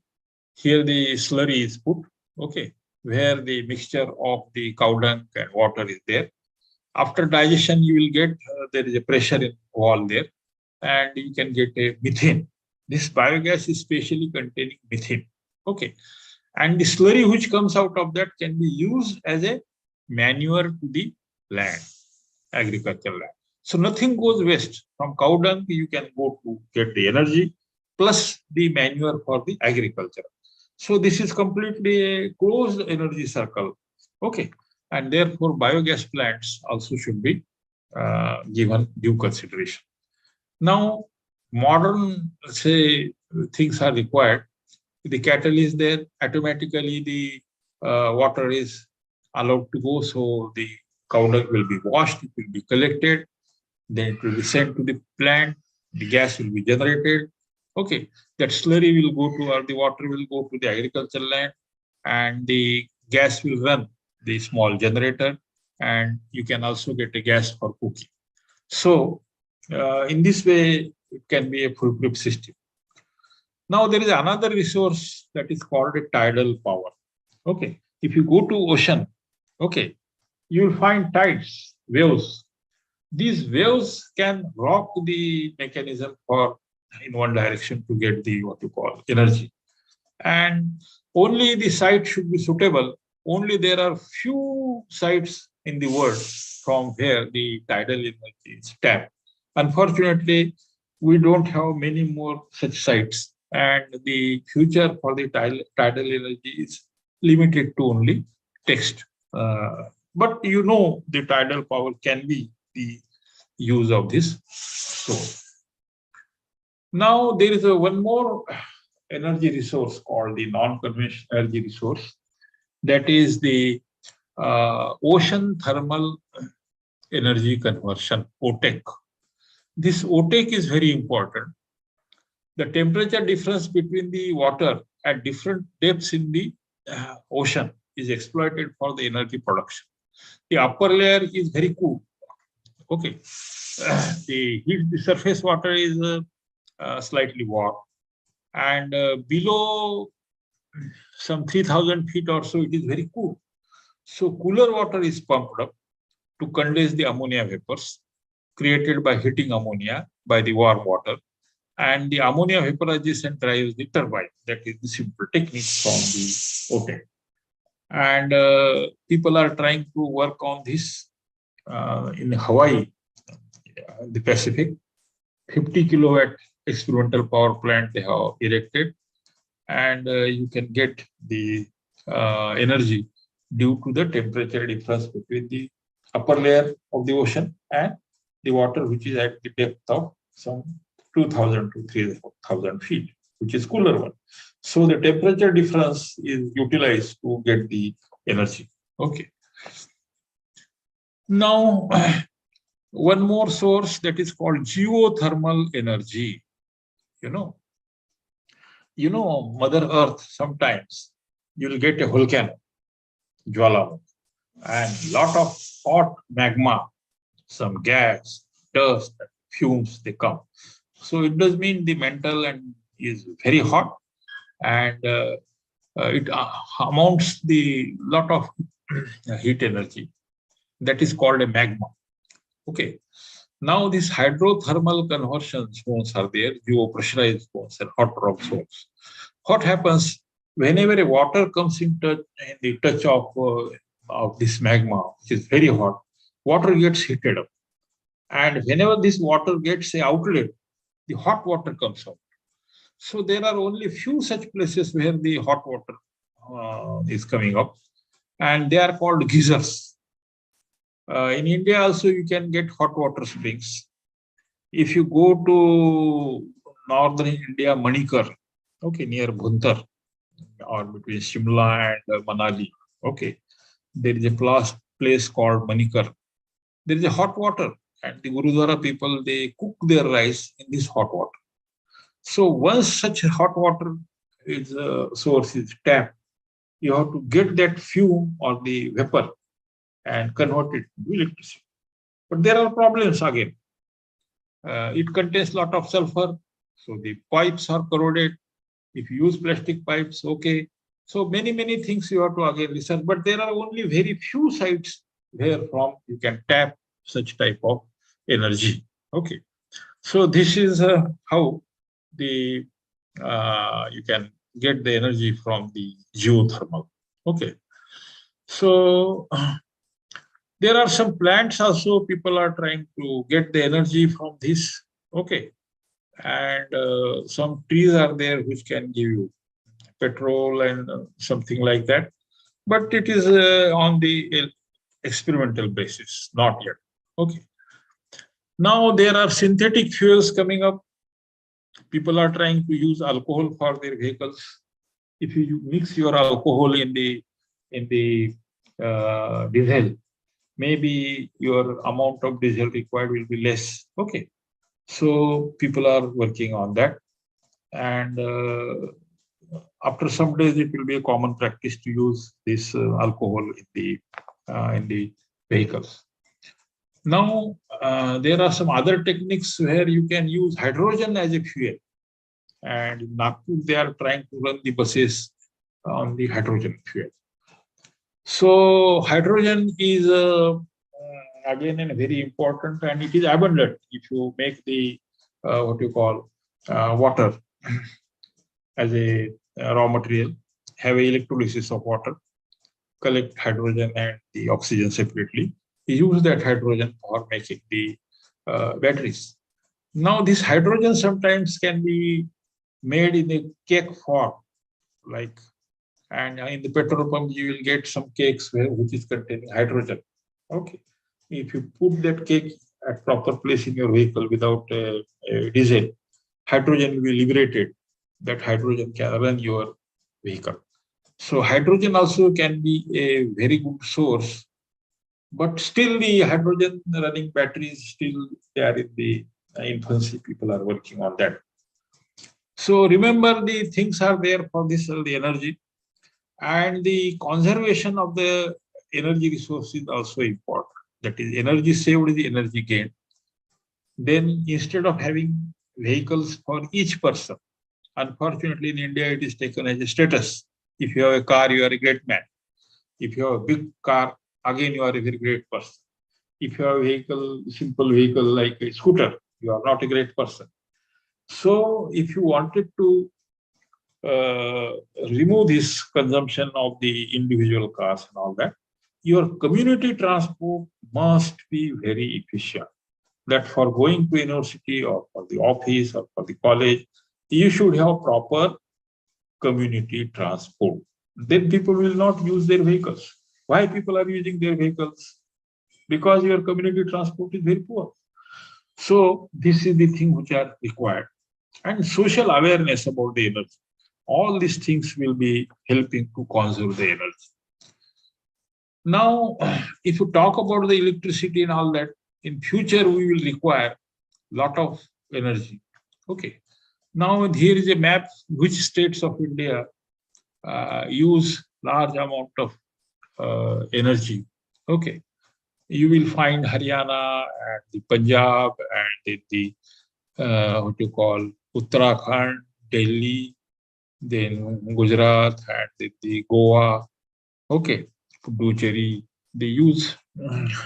Here the slurry is put, okay, where the mixture of the cow dung and water is there. After digestion, you will get, there is a pressure in wall there, and you can get a methane. This biogas is specially containing methane, okay. And the slurry which comes out of that can be used as a manure to the land, agricultural land. So nothing goes waste. From cow dung, you can go to get the energy plus the manure for the agriculture. So this is completely a closed energy circle, okay. And therefore, biogas plants also should be given due consideration. Now, modern, say, things are required. The cattle is there, automatically the water is allowed to go. So the cow dung will be washed, it will be collected, then it will be sent to the plant, the gas will be generated. Okay, that slurry will go to, or the water will go to the agricultural land, and the gas will run the small generator, and you can also get a gas for cooking. So in this way, it can be a foolproof system. Now there is another resource that is called a tidal power. Okay, if you go to ocean, okay, you will find tides, waves. These waves can rock the mechanism for in one direction to get the what you call energy, and only the site should be suitable. Only there are few sites in the world from where the tidal energy is tapped. Unfortunately, we don't have many more such sites, and the future for the tidal energy is limited to only text. But you know, the tidal power can be the use of this source. Now there is one more energy resource called the non-conventional energy resource, that is the ocean thermal energy conversion, OTEC. This OTEC is very important. The temperature difference between the water at different depths in the ocean is exploited for the energy production. The upper layer is very cool. Okay, the surface water is slightly warm, and below some 3,000 feet or so, it is very cool. So cooler water is pumped up to condense the ammonia vapors created by heating ammonia by the warm water, and the ammonia vaporization drives the turbine. That is the simple technique from the OTEC. And people are trying to work on this in Hawaii, the Pacific. 50 kilowatt experimental power plant they have erected, and you can get the energy due to the temperature difference between the upper layer of the ocean and the water which is at the depth of some 2,000 to 3,000 feet, which is cooler one. So the temperature difference is utilized to get the energy. Okay. Now, one more source that is called geothermal energy. You know, Mother Earth, sometimes you'll get a volcano, Jwalamukhi, and lot of hot magma, some gas, dust, fumes, they come. So it does mean the mantle and is very hot, and it amounts the lot of heat energy. That is called a magma. Okay. Now these hydrothermal conversion zones are there, geopressurized zones and hot rock zones. What happens whenever a water comes in the touch of this magma, which is very hot, water gets heated up. And whenever this water gets an outlet, the hot water comes out. So there are only few such places where the hot water is coming up, and they are called geysers. In India also you can get hot water springs. If you go to northern India, Manikar, okay, near Bhuntar, or between Shimla and Manali, okay, there is a place called Manikar. There is a hot water, and the Gurudwara people, they cook their rice in this hot water. So once such hot water is source is tapped, you have to get that fume or the vapor and convert it to electricity. But there are problems again. It contains a lot of sulfur, so the pipes are corroded. If you use plastic pipes, okay. So many things you have to again research, but there are only very few sites where from you can tap such type of energy. Okay. So this is how the you can get the energy from the geothermal. Okay. So there are some plants also, people are trying to get the energy from this. Okay. And some trees are there which can give you petrol and something like that. But it is on the experimental basis, not yet. Okay. Now there are synthetic fuels coming up. People are trying to use alcohol for their vehicles. If you mix your alcohol in the diesel, maybe your amount of diesel required will be less. Okay. So people are working on that. And after some days, it will be a common practice to use this alcohol in the vehicles. Now, there are some other techniques where you can use hydrogen as a fuel. And in Nagpur, they are trying to run the buses on the hydrogen fuel. So hydrogen is again very important, and it is abundant if you make the what you call water as a raw material, have a electrolysis of water, collect hydrogen and the oxygen separately, use that hydrogen for making the batteries. Now this hydrogen sometimes can be made in a cake form, like, and in the petrol pump you will get some cakes which is containing hydrogen. Okay, if you put that cake at proper place in your vehicle without a diesel, hydrogen will be liberated. That hydrogen can run your vehicle. So hydrogen also can be a very good source, but still the hydrogen running batteries still they are in the infancy. People are working on that. So remember, the things are there for this the energy, and the conservation of the energy resource is also important. That is, energy saved is the energy gained. Then instead of having vehicles for each person, unfortunately in India it is taken as a status. If you have a car, you are a great man. If you have a big car, again you are a very great person. If you have a vehicle, simple vehicle like a scooter, you are not a great person. So if you wanted to remove this consumption of the individual cars and all that, your community transport must be very efficient. That for going to university or for the office or for the college, you should have proper community transport. Then people will not use their vehicles. Why people are using their vehicles? Because your community transport is very poor. So this is the thing which are required. And social awareness about the energy. All these things will be helping to conserve the energy. Now, if you talk about the electricity and all that, in future we will require a lot of energy. Okay. Now here is a map which states of India use large amount of energy. Okay. You will find Haryana and the Punjab and the what you call Uttarakhand, Delhi, then Gujarat and the Goa. Okay, Puducherry. They use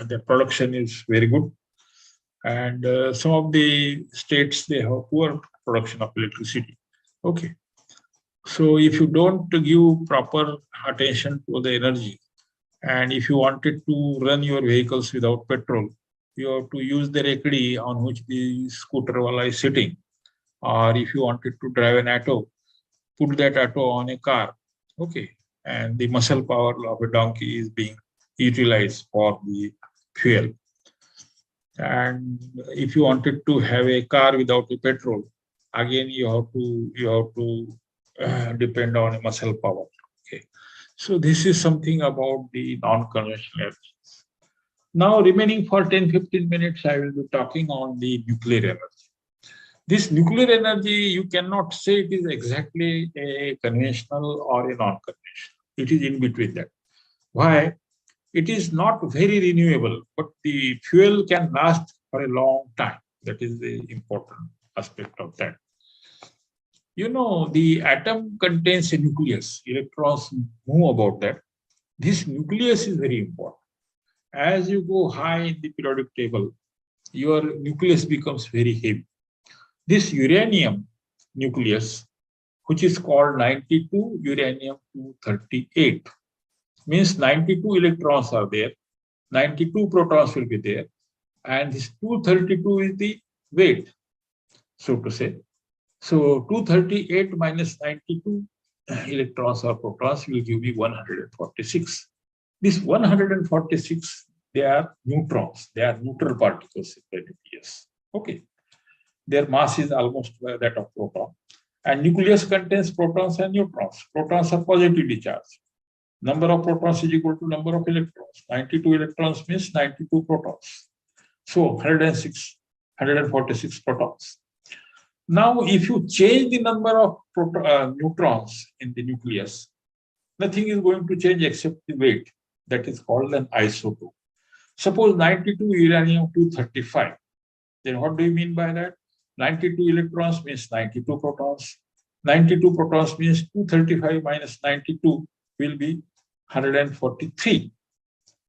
their production is very good, and some of the states they have poor production of electricity. Okay, so if you don't give proper attention to the energy, and if you wanted to run your vehicles without petrol, you have to use the rekdi on which the scooter wala is sitting. Or if you wanted to drive an auto, put that auto on a car. Okay, and the muscle power of a donkey is being utilized for the fuel. And if you wanted to have a car without a petrol, again you have to depend on a muscle power. Okay, So this is something about the non-conventional energies. Now remaining for 10-15 minutes, I will be talking on the nuclear energy. This nuclear energy, you cannot say it is exactly a conventional or a non-conventional. It is in between that. Why? It is not very renewable, but the fuel can last for a long time. That is the important aspect of that. You know, the atom contains a nucleus. Electrons move about that. This nucleus is very important. As you go high in the periodic table, your nucleus becomes very heavy. This uranium nucleus, which is called 92 uranium-238, means 92 electrons are there, 92 protons will be there, and this 232 is the weight, so to say. So 238 minus 92 electrons or protons will give me 146. This 146, they are neutrons, they are neutral particles in the nucleus. Okay. Their mass is almost that of proton. And nucleus contains protons and neutrons. Protons are positively charged. Number of protons is equal to number of electrons. 92 electrons means 92 protons. So 146 protons. Now, if you change the number of neutrons in the nucleus, nothing is going to change except the weight. That is called an isotope. Suppose 92 uranium-235. Then what do you mean by that? 92 electrons means 92 protons. 92 protons means 235 minus 92 will be 143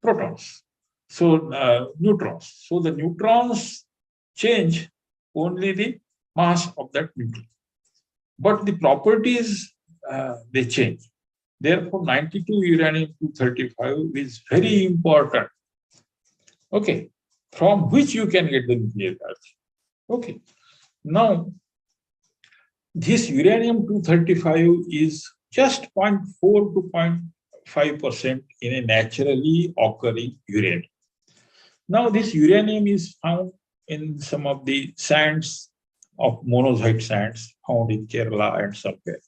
protons. So neutrons. So the neutrons change only the mass of that nucleus. But the properties, they change. Therefore, 92 uranium-235 is very important. Okay. From which you can get the nuclear energy. Okay. Now, this uranium-235 is just 0.4 to 0.5% in a naturally occurring uranium. Now, this uranium is found in some of the sands of monazite sands found in Kerala and somewhere.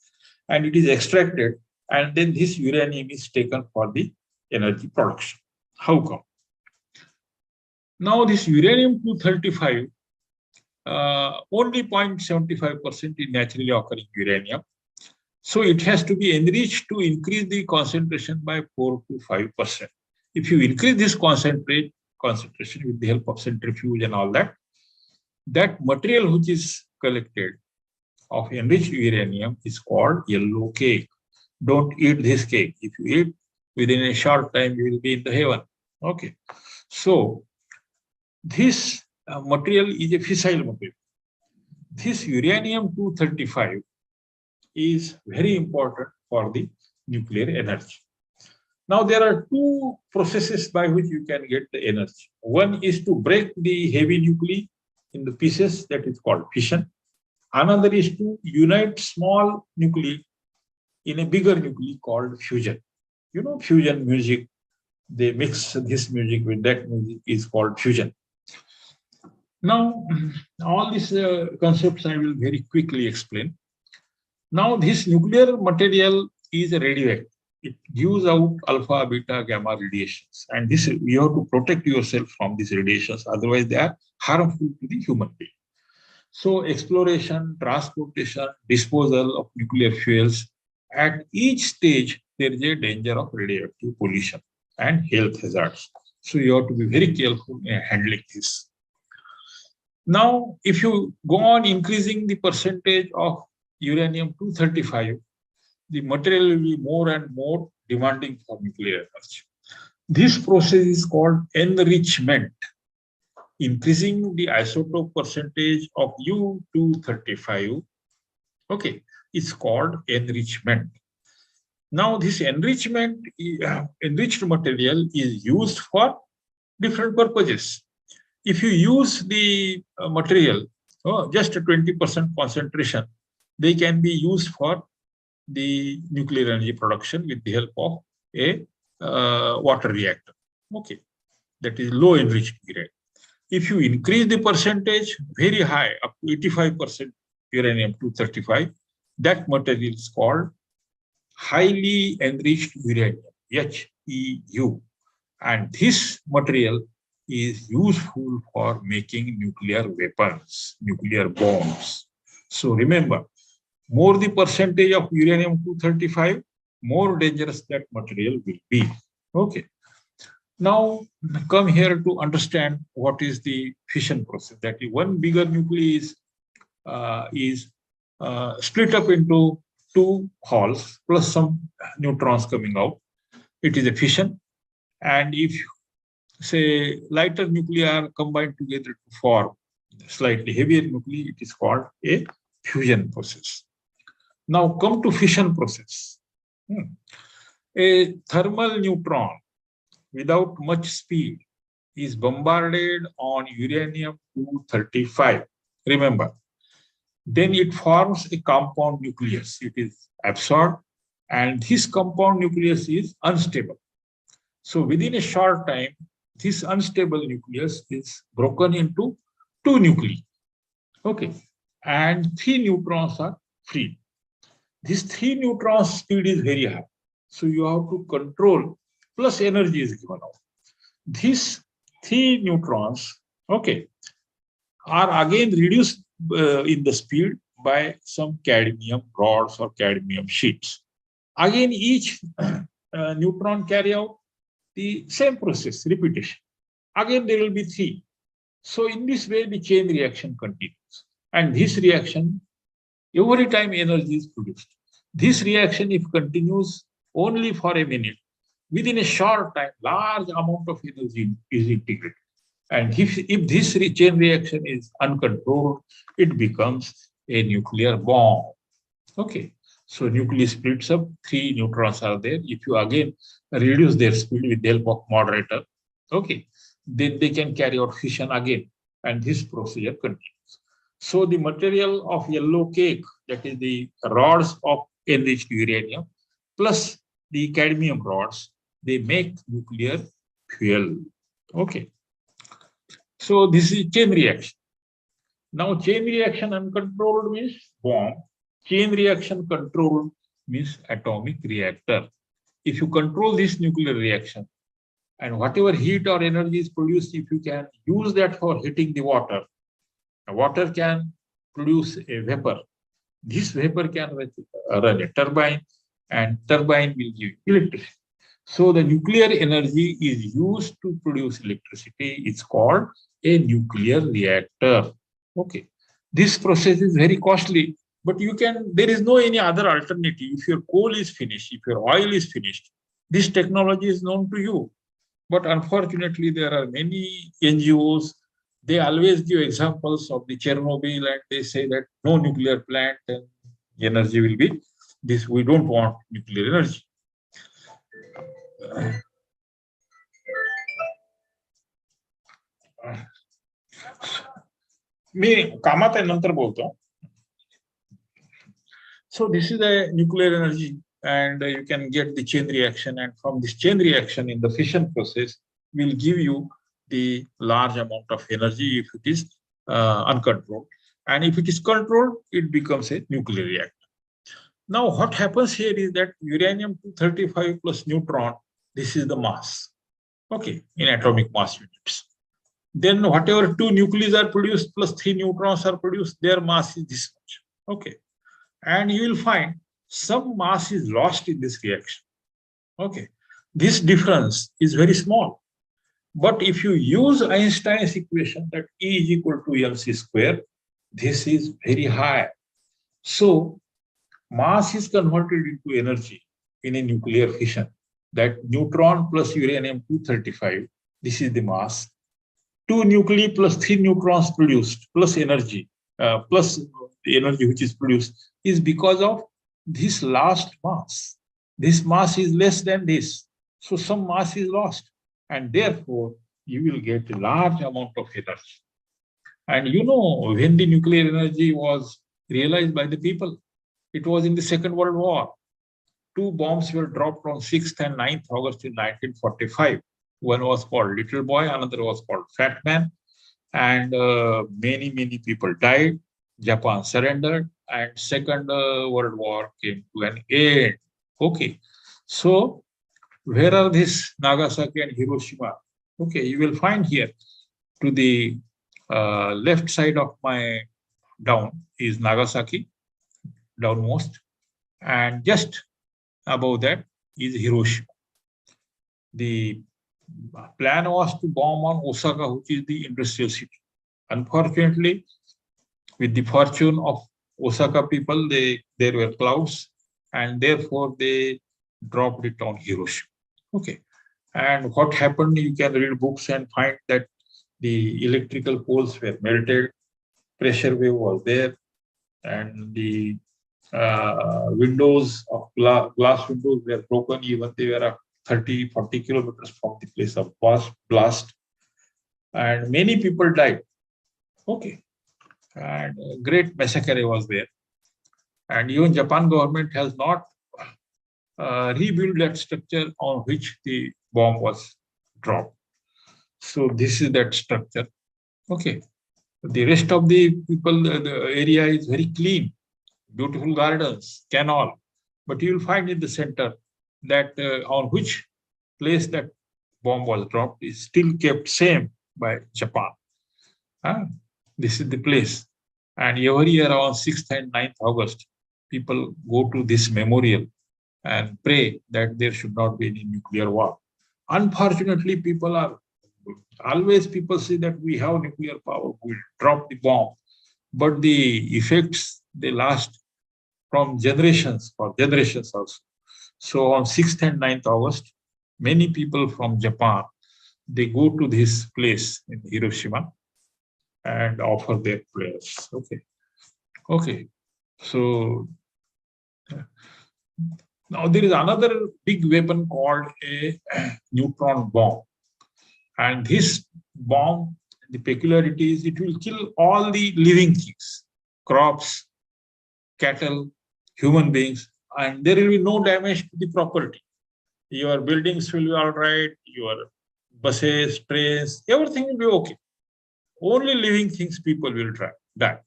And it is extracted, and then this uranium is taken for the energy production. How come? Now, this uranium-235, only 0.75% is naturally occurring uranium. So it has to be enriched to increase the concentration by 4 to 5%. If you increase this concentration with the help of centrifuge and all that, that material which is collected of enriched uranium is called yellow cake. Don't eat this cake. If you eat, within a short time, you will be in the heaven. Okay. So this material is a fissile material. This uranium-235 is very important for the nuclear energy. Now, there are two processes by which you can get the energy. One is to break the heavy nuclei in the pieces, that is called fission. Another is to unite small nuclei in a bigger nuclei called fusion. You know, fusion music, they mix this music with that music is called fusion. Now, all these concepts I will very quickly explain. Now, this nuclear material is radioactive. It gives out alpha, beta, gamma radiations. And this, you have to protect yourself from these radiations. Otherwise, they are harmful to the human being. So, exploration, transportation, disposal of nuclear fuels, at each stage, there is a danger of radioactive pollution and health hazards. So, you have to be very careful in handling this. Now, if you go on increasing the percentage of uranium-235, the material will be more and more demanding for nuclear energy. This process is called enrichment. Increasing the isotope percentage of U-235, okay, it's called enrichment. Now, this enrichment, enriched material is used for different purposes. If you use the material, just a 20% concentration, they can be used for the nuclear energy production with the help of a water reactor. Okay, that is low enriched uranium. If you increase the percentage very high, up to 85% uranium-235, that material is called highly enriched uranium, HEU. And this material is useful for making nuclear weapons, nuclear bombs. So remember, more the percentage of uranium-235, more dangerous that material will be. Okay. Now come here to understand what is the fission process. That is, one bigger nucleus is split up into two halves plus some neutrons coming out. It is a fission. And if, say, lighter nuclei are combined together to form slightly heavier nuclei, it is called a fusion process. Now come to fission process. A thermal neutron without much speed is bombarded on uranium-235. Remember, then it forms a compound nucleus. It is absorbed, and this compound nucleus is unstable. So within a short time, this unstable nucleus is broken into two nuclei. Okay, and 3 neutrons are free. This 3 neutrons speed is very high. So you have to control, plus energy is given out. These 3 neutrons, okay, are again reduced in the speed by some cadmium rods or cadmium sheets. Again, each neutron carry out the same process, repetition. Again, there will be 3. So in this way, the chain reaction continues. And this reaction, every time energy is produced. This reaction, if continues only for a minute, within a short time, large amount of energy is integrated. And if this chain reaction is uncontrolled, it becomes a nuclear bomb. Okay. So nucleus splits up, 3 neutrons are there. If you again reduce their speed with the help of moderator, okay, then they can carry out fission again, and this procedure continues. So the material of yellow cake, that is the rods of enriched uranium, plus the cadmium rods, they make nuclear fuel. Okay. So this is chain reaction. Now chain reaction uncontrolled means bomb. Chain reaction controlled means atomic reactor. If you control this nuclear reaction, and whatever heat or energy is produced, if you can use that for heating the water can produce a vapor. This vapor can run a turbine, and turbine will give electricity. So the nuclear energy is used to produce electricity. It's called a nuclear reactor. Okay. This process is very costly, but there is no any other alternative. If your coal is finished, if your oil is finished, this technology is known to you. But unfortunately, there are many NGOs, they always give examples of the Chernobyl, and they say that no nuclear plant and energy will be this. We don't want nuclear energy. मी कामात आहे नंतर बोलतो. So this is a nuclear energy, and you can get the chain reaction, and from this chain reaction in the fission process will give you the large amount of energy if it is uncontrolled, and if it is controlled, it becomes a nuclear reactor. Now what happens here is that uranium-235 plus neutron, this is the mass, okay, in atomic mass units. Then whatever 2 nuclei are produced plus 3 neutrons are produced, their mass is this much, okay. And you will find some mass is lost in this reaction. Okay, this difference is very small. But if you use Einstein's equation that E is equal to mc square, this is very high. So mass is converted into energy in a nuclear fission. That neutron plus uranium-235, this is the mass. 2 nuclei plus 3 neutrons produced plus energy, plus the energy which is produced, is because of this last mass. This mass is less than this. So some mass is lost, and therefore you will get a large amount of energy. And you know, when the nuclear energy was realized by the people, it was in the Second World War. 2 bombs were dropped on 6th and 9th August in 1945. One was called Little Boy, another was called Fat Man, and many people died. Japan surrendered, and Second World War came to an end. Okay, so where are these Nagasaki and Hiroshima? Okay, you will find here to the left side of my down is Nagasaki, downmost, and just above that is Hiroshima. The plan was to bomb on Osaka, which is the industrial city. Unfortunately, with the fortune of Osaka people, there were clouds, and therefore they dropped it on Hiroshima. Okay, and what happened? You can read books and find that the electrical poles were melted, pressure wave was there, and the windows of glass windows were broken. Even they were 30-40 kilometers from the place of blast, and many people died. Okay, and a great massacre was there, and even Japan government has not rebuilt that structure on which the bomb was dropped. So this is that structure. Okay, the rest of the people, the area is very clean, beautiful gardens, canal, but you will find in the center that on which place that bomb was dropped is still kept same by Japan. This is the place. And every year on 6th and 9th August, people go to this memorial and pray that there should not be any nuclear war. Unfortunately, people say that we have nuclear power, we'll drop the bomb. But the effects, they last from generations, for generations also. So on 6th and 9th August, many people from Japan, they go to this place in Hiroshima and offer their prayers. Okay. So now there is another big weapon called a neutron bomb. And this bomb, the peculiarity is it will kill all the living things, crops, cattle, human beings, and there will be no damage to the property. Your buildings will be all right, your buses, trains, everything will be okay. Only living things people will die.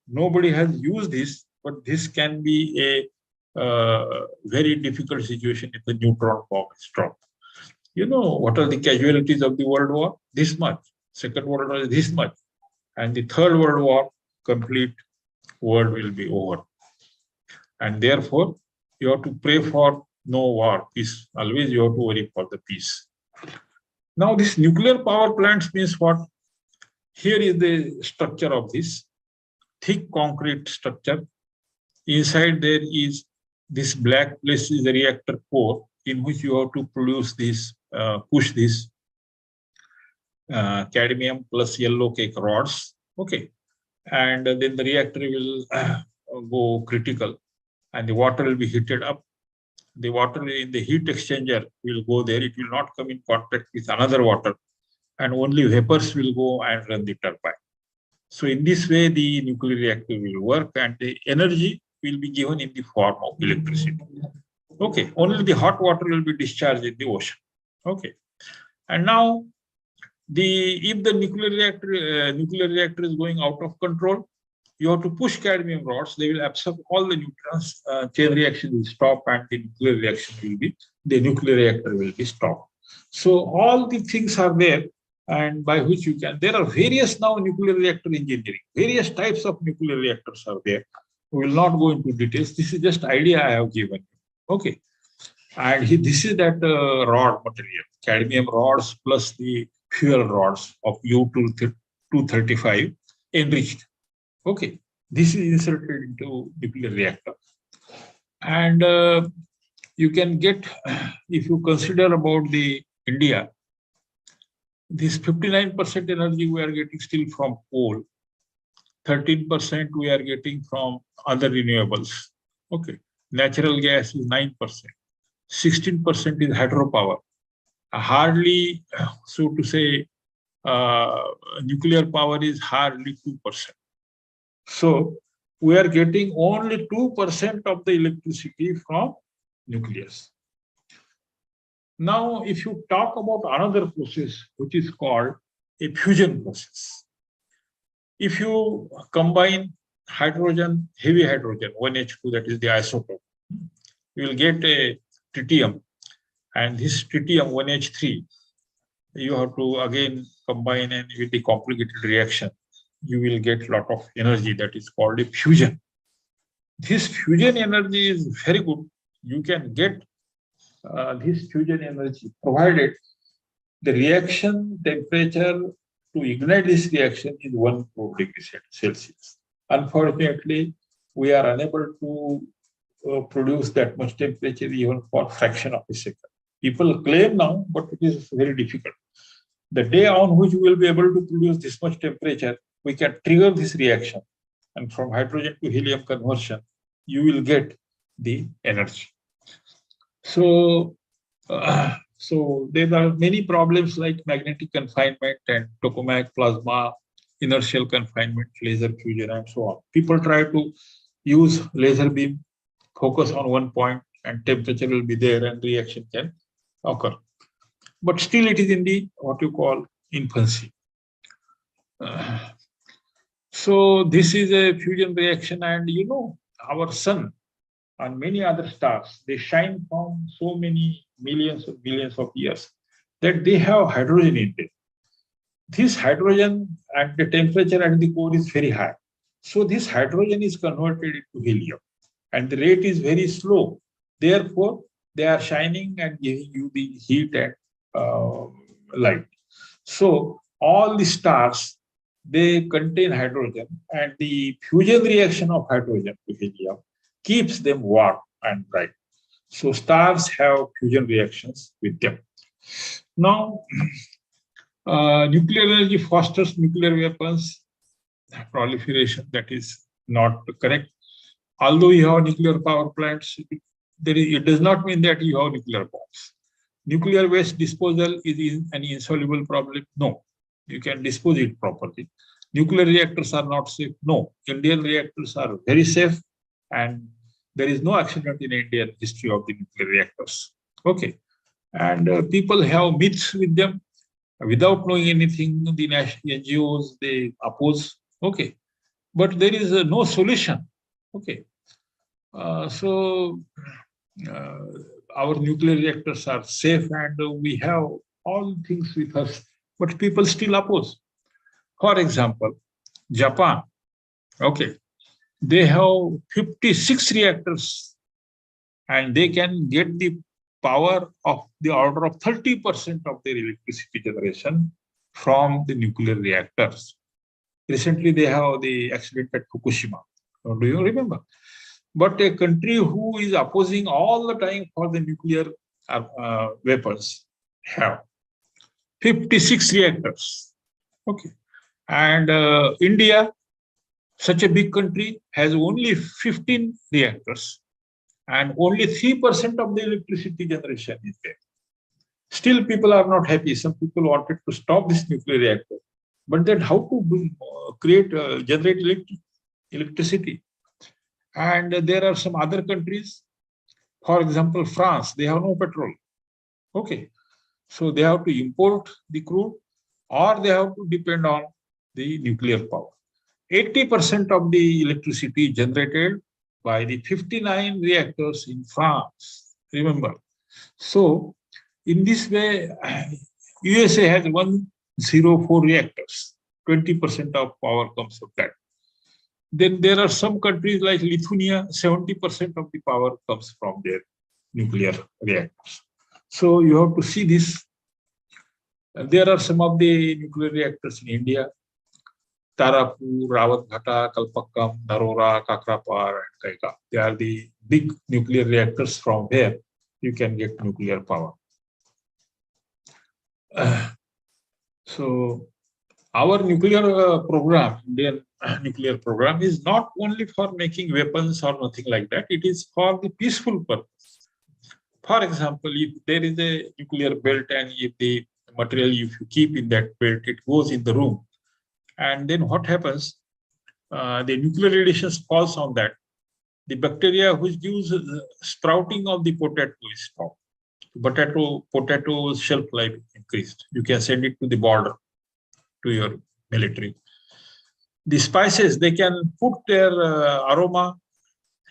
Nobody has used this, but this can be a very difficult situation if the neutron bomb is dropped. You know, what are the casualties of the World War? This much. Second World War is this much. And the Third World War, complete world will be over. And therefore, you have to pray for no war, peace. Always you have to worry for the peace. Now, this nuclear power plants means what? Here is the structure of this thick concrete structure. Inside there is this black place is the reactor core in which you have to produce this, push this cadmium plus yellow cake rods. Okay. And then the reactor will go critical and the water will be heated up. The water in the heat exchanger will go there. It will not come in contact with another water, and only vapors will go and run the turbine. So in this way, the nuclear reactor will work and the energy will be given in the form of electricity. Okay, only the hot water will be discharged in the ocean. Okay, and now if the nuclear reactor is going out of control, you have to push cadmium rods. They will absorb all the neutrons. Chain reaction will stop, and the nuclear reactor will be stopped. So all the things are there, and by which you can. There are various now nuclear reactor engineering. Various types of nuclear reactors are there. We will not go into details. This is just idea I have given. Okay, and this is that rod material, cadmium rods plus the fuel rods of U-235 enriched. Okay, this is inserted into nuclear reactor, and you can get, if you consider about the India, this 59% energy we are getting still from coal, 13% we are getting from other renewables. Okay, natural gas is 9%, 16% is hydropower. Hardly, so to say, nuclear power is hardly 2%. So we are getting only 2% of the electricity from nucleus. Now, if you talk about another process, which is called a fusion process. If you combine hydrogen, heavy hydrogen, 1H2, that is the isotope, you will get a tritium, and this tritium 1H3, you have to again combine and with the complicated reaction, you will get a lot of energy that is called a fusion. This fusion energy is very good. You can get this fusion energy provided the reaction temperature to ignite this reaction is 1 degree Celsius. Unfortunately, we are unable to produce that much temperature even for fraction of a second. People claim now, but it is very difficult. The day on which we will be able to produce this much temperature, we can trigger this reaction. And from hydrogen to helium conversion, you will get the energy. So, so there are many problems like magnetic confinement and tokamak plasma, inertial confinement, laser fusion, and so on. People try to use laser beam, focus on one point, and temperature will be there and reaction can occur. But still it is in the what you call infancy. So this is a fusion reaction, and you know, our sun and many other stars, they shine from so many millions of billions of years that they have hydrogen in them. This hydrogen at the temperature at the core is very high. So this hydrogen is converted into helium and the rate is very slow. Therefore, they are shining and giving you the heat and light. So all the stars, they contain hydrogen, and the fusion reaction of hydrogen to helium keeps them warm and bright. So stars have fusion reactions with them. Now, nuclear energy fosters nuclear weapons proliferation. That is not correct. Although you have nuclear power plants, it does not mean that you have nuclear bombs. Nuclear waste disposal is an insoluble problem. No, you can dispose it properly. Nuclear reactors are not safe. No, Indian reactors are very safe, and there is no accident in Indian history of the nuclear reactors. Okay, and people have myths with them without knowing anything. The national NGOs, they oppose. Okay, but there is no solution. Okay, so our nuclear reactors are safe and we have all things with us, but people still oppose. For example, Japan, okay, they have 56 reactors and they can get the power of the order of 30% of their electricity generation from the nuclear reactors. Recently, they have the accident at Fukushima. Do you remember? But a country who is opposing all the time for the nuclear weapons have 56 reactors. Okay, and India, such a big country, has only 15 reactors, and only 3% of the electricity generation is there. Still, people are not happy. Some people wanted to stop this nuclear reactor, but then how to generate electricity? And there are some other countries, for example, France, they have no petrol. Okay, so they have to import the crude or they have to depend on the nuclear power. 80% of the electricity generated by the 59 reactors in France, remember. So in this way, USA has 104 reactors, 20% of power comes from that. Then there are some countries like Lithuania, 70% of the power comes from their nuclear reactors. So you have to see this. There are some of the nuclear reactors in India, Tarapur, Rawatbhata, Kalpakkam, Narora, Kakrapar, and Kaika. They are the big nuclear reactors from where you can get nuclear power. So our nuclear program, Indian nuclear program, is not only for making weapons or nothing like that. It is for the peaceful purpose. For example, if there is a nuclear belt and if the material if you keep in that belt, it goes in the room. And then what happens? The nuclear radiation falls on that. The bacteria which gives sprouting of the potato is stopped. Potato shelf life increased. You can send it to the border, to your military. The spices, they can put their aroma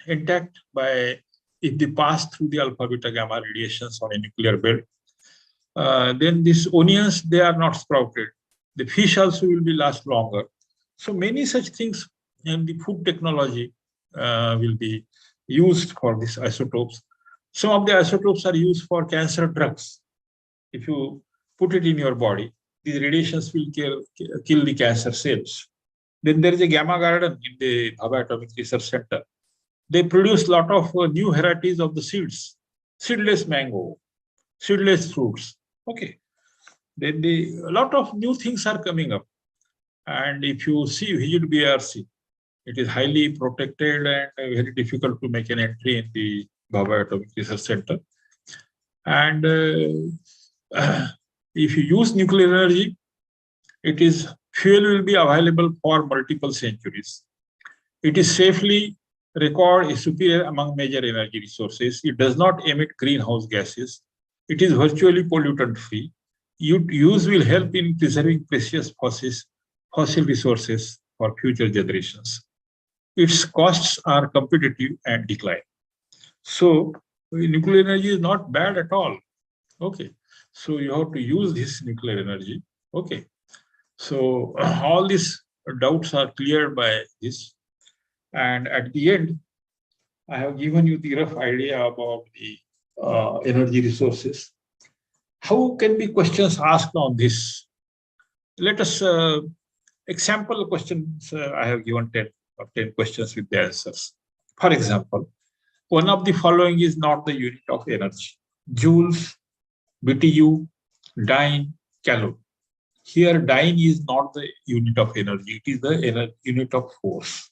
intact by if they pass through the alpha, beta, gamma radiations on a nuclear bed, then these onions, they are not sprouted. The fish also will be last longer. So many such things in the food technology will be used for these isotopes. Some of the isotopes are used for cancer drugs. If you put it in your body, these radiations will kill the cancer cells. Then there is a gamma garden in the 𝗘𝗱𝗂 Atomic Research Center. They produce a lot of new varieties of the seeds, seedless mango, seedless fruits. Okay. Then a lot of new things are coming up. And if you see, visit BRC, it is highly protected and very difficult to make an entry in the 𝗘𝗱𝗂 Atomic Research Center. And if you use nuclear energy, fuel will be available for multiple centuries. It is safely record a superior among major energy resources. It does not emit greenhouse gases. It is virtually pollutant free. Use will help in preserving precious fossil resources for future generations. Its costs are competitive and decline. So nuclear energy is not bad at all. Okay. So you have to use this nuclear energy. Okay. So all these doubts are cleared by this. And at the end, I have given you the rough idea about the energy resources. How can be questions asked on this? Let us example questions. I have given 10 questions with the answers. For example, one of the following is not the unit of energy: joules, BTU, dyne, calorie. Here, dyne is not the unit of energy; it is the unit of force.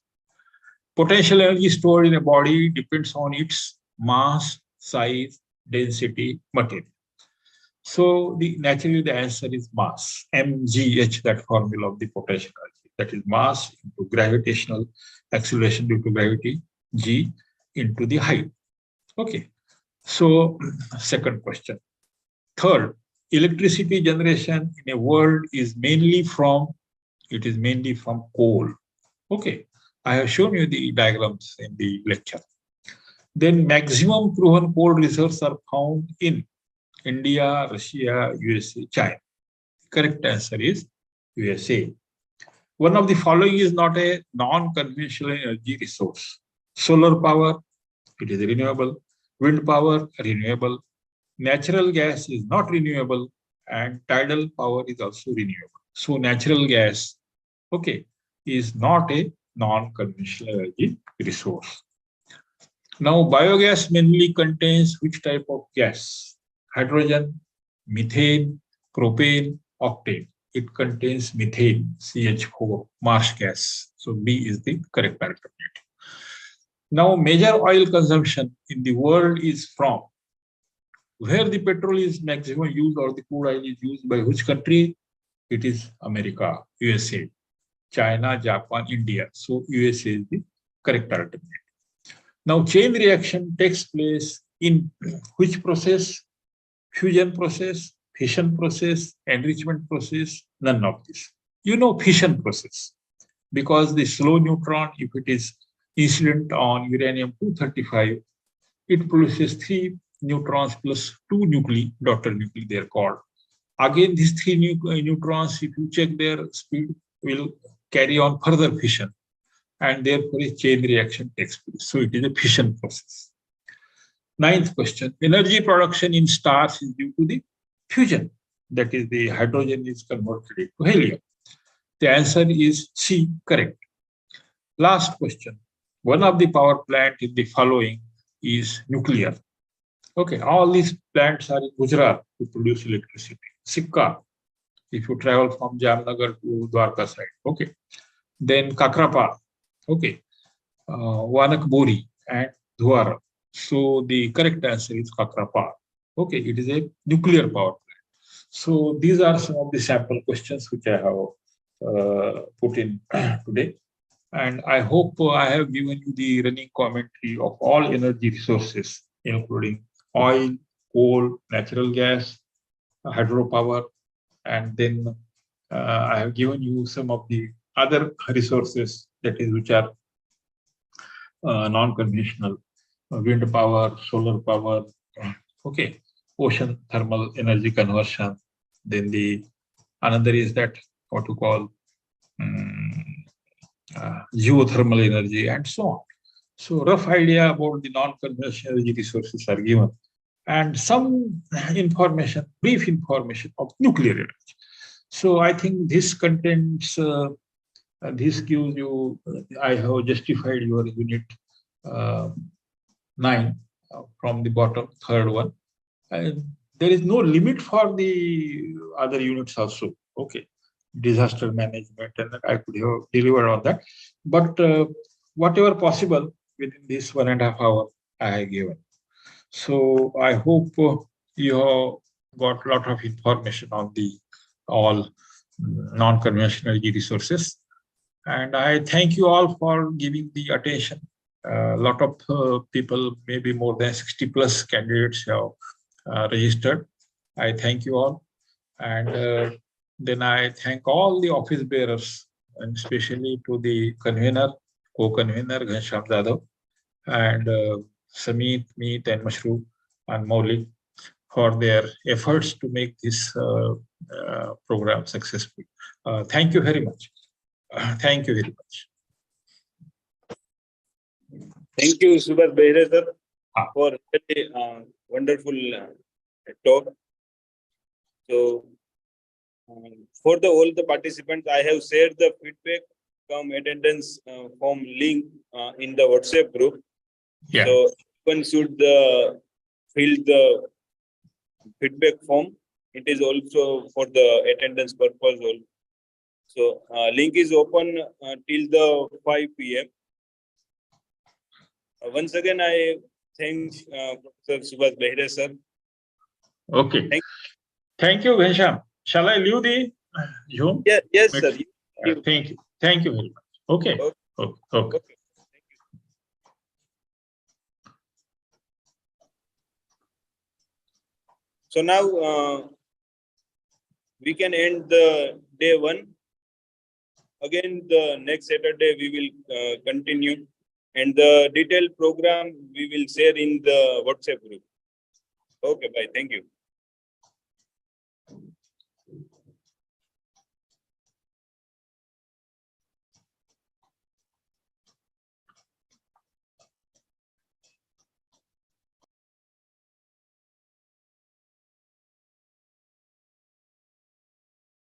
Potential energy stored in a body depends on its mass, size, density, material. So naturally the answer is mass, mgh, that formula of the potential energy. That is mass into gravitational acceleration due to gravity, g into the height. Okay. So second question. Third, electricity generation in a world is mainly from coal. Okay. I have shown you the diagrams in the lecture. Then maximum proven coal reserves are found in India, Russia, USA, China. Correct answer is USA. One of the following is not a non-conventional energy resource. Solar power, it is renewable. Wind power, renewable. Natural gas is not renewable, and tidal power is also renewable. So natural gas, okay, is not a non-conventional energy resource. Now, biogas mainly contains which type of gas? Hydrogen, methane, propane, octane. It contains methane, CH4, marsh gas. So B is the correct alternative. Now, major oil consumption in the world is from where the petrol is maximum used or the crude oil is used by which country? It is America, USA, China, Japan, India. So USA is the correct alternative. Now, chain reaction takes place in which process? Fusion process, fission process, enrichment process, none of this. You know fission process, because the slow neutron, if it is incident on uranium-235, it produces 3 neutrons plus 2 nuclei, daughter nuclei they are called. Again, these 3 neutrons, if you check their speed, will carry on further fission, and therefore a chain reaction takes place. So it is a fission process. Ninth question, energy production in stars is due to the fusion. That is, the hydrogen is converted into helium. The answer is C, correct. Last question, one of the power plant in the following is nuclear. Okay, all these plants are in Gujarat to produce electricity. Sikka, if you travel from Jamnagar to Dwarka side. Okay, then Kakrapa, okay, Wanakbori and Dhuara. So the correct answer is Kakrapa. Okay, it is a nuclear power plant. So these are some of the sample questions which I have put in today. And I hope I have given you the running commentary of all energy resources, including oil, coal, natural gas, hydropower, and then I have given you some of the other resources, that is, which are non-conventional. wind power, solar power, okay, ocean thermal energy conversion. Then the another is that what to call geothermal energy and so on. So rough idea about the non-conventional energy resources are given, and some information, brief information of nuclear energy. So I think this contains, this gives you, I have justified your unit 9 from the bottom, third one. And there is no limit for the other units also. Okay, disaster management, and I could have delivered on that. But whatever possible within this 1.5 hours, I have given. So I hope you have got a lot of information on the all non-conventional energy resources. And I thank you all for giving the attention. A lot of people, maybe more than 60+ candidates have registered. I thank you all. And then I thank all the office bearers, and especially to the convener, co-convener Ghanshyam Jadhav, and Samit, Meet, and Mashru, and Maulik for their efforts to make this program successful. Thank you very much. Thank you very much. Thank you, Subhash Behre sir, for really wonderful talk. So, for all the participants, I have shared the feedback from attendance form link in the WhatsApp group. Yeah. So one should fill the feedback form. It is also for the attendance purpose. So link is open till the 5 p.m. Once again, I thank Professor Subhash Behre sir. Okay. Thank you, Ghanshyam. Shall I leave the Zoom? Yeah, yes, sir. Thank you. Thank you very much. Okay. Okay. Okay. Okay. Okay. So now we can end the day 1. Again, the next Saturday we will continue, and the detailed program we will share in the WhatsApp group. Okay, bye. Thank you.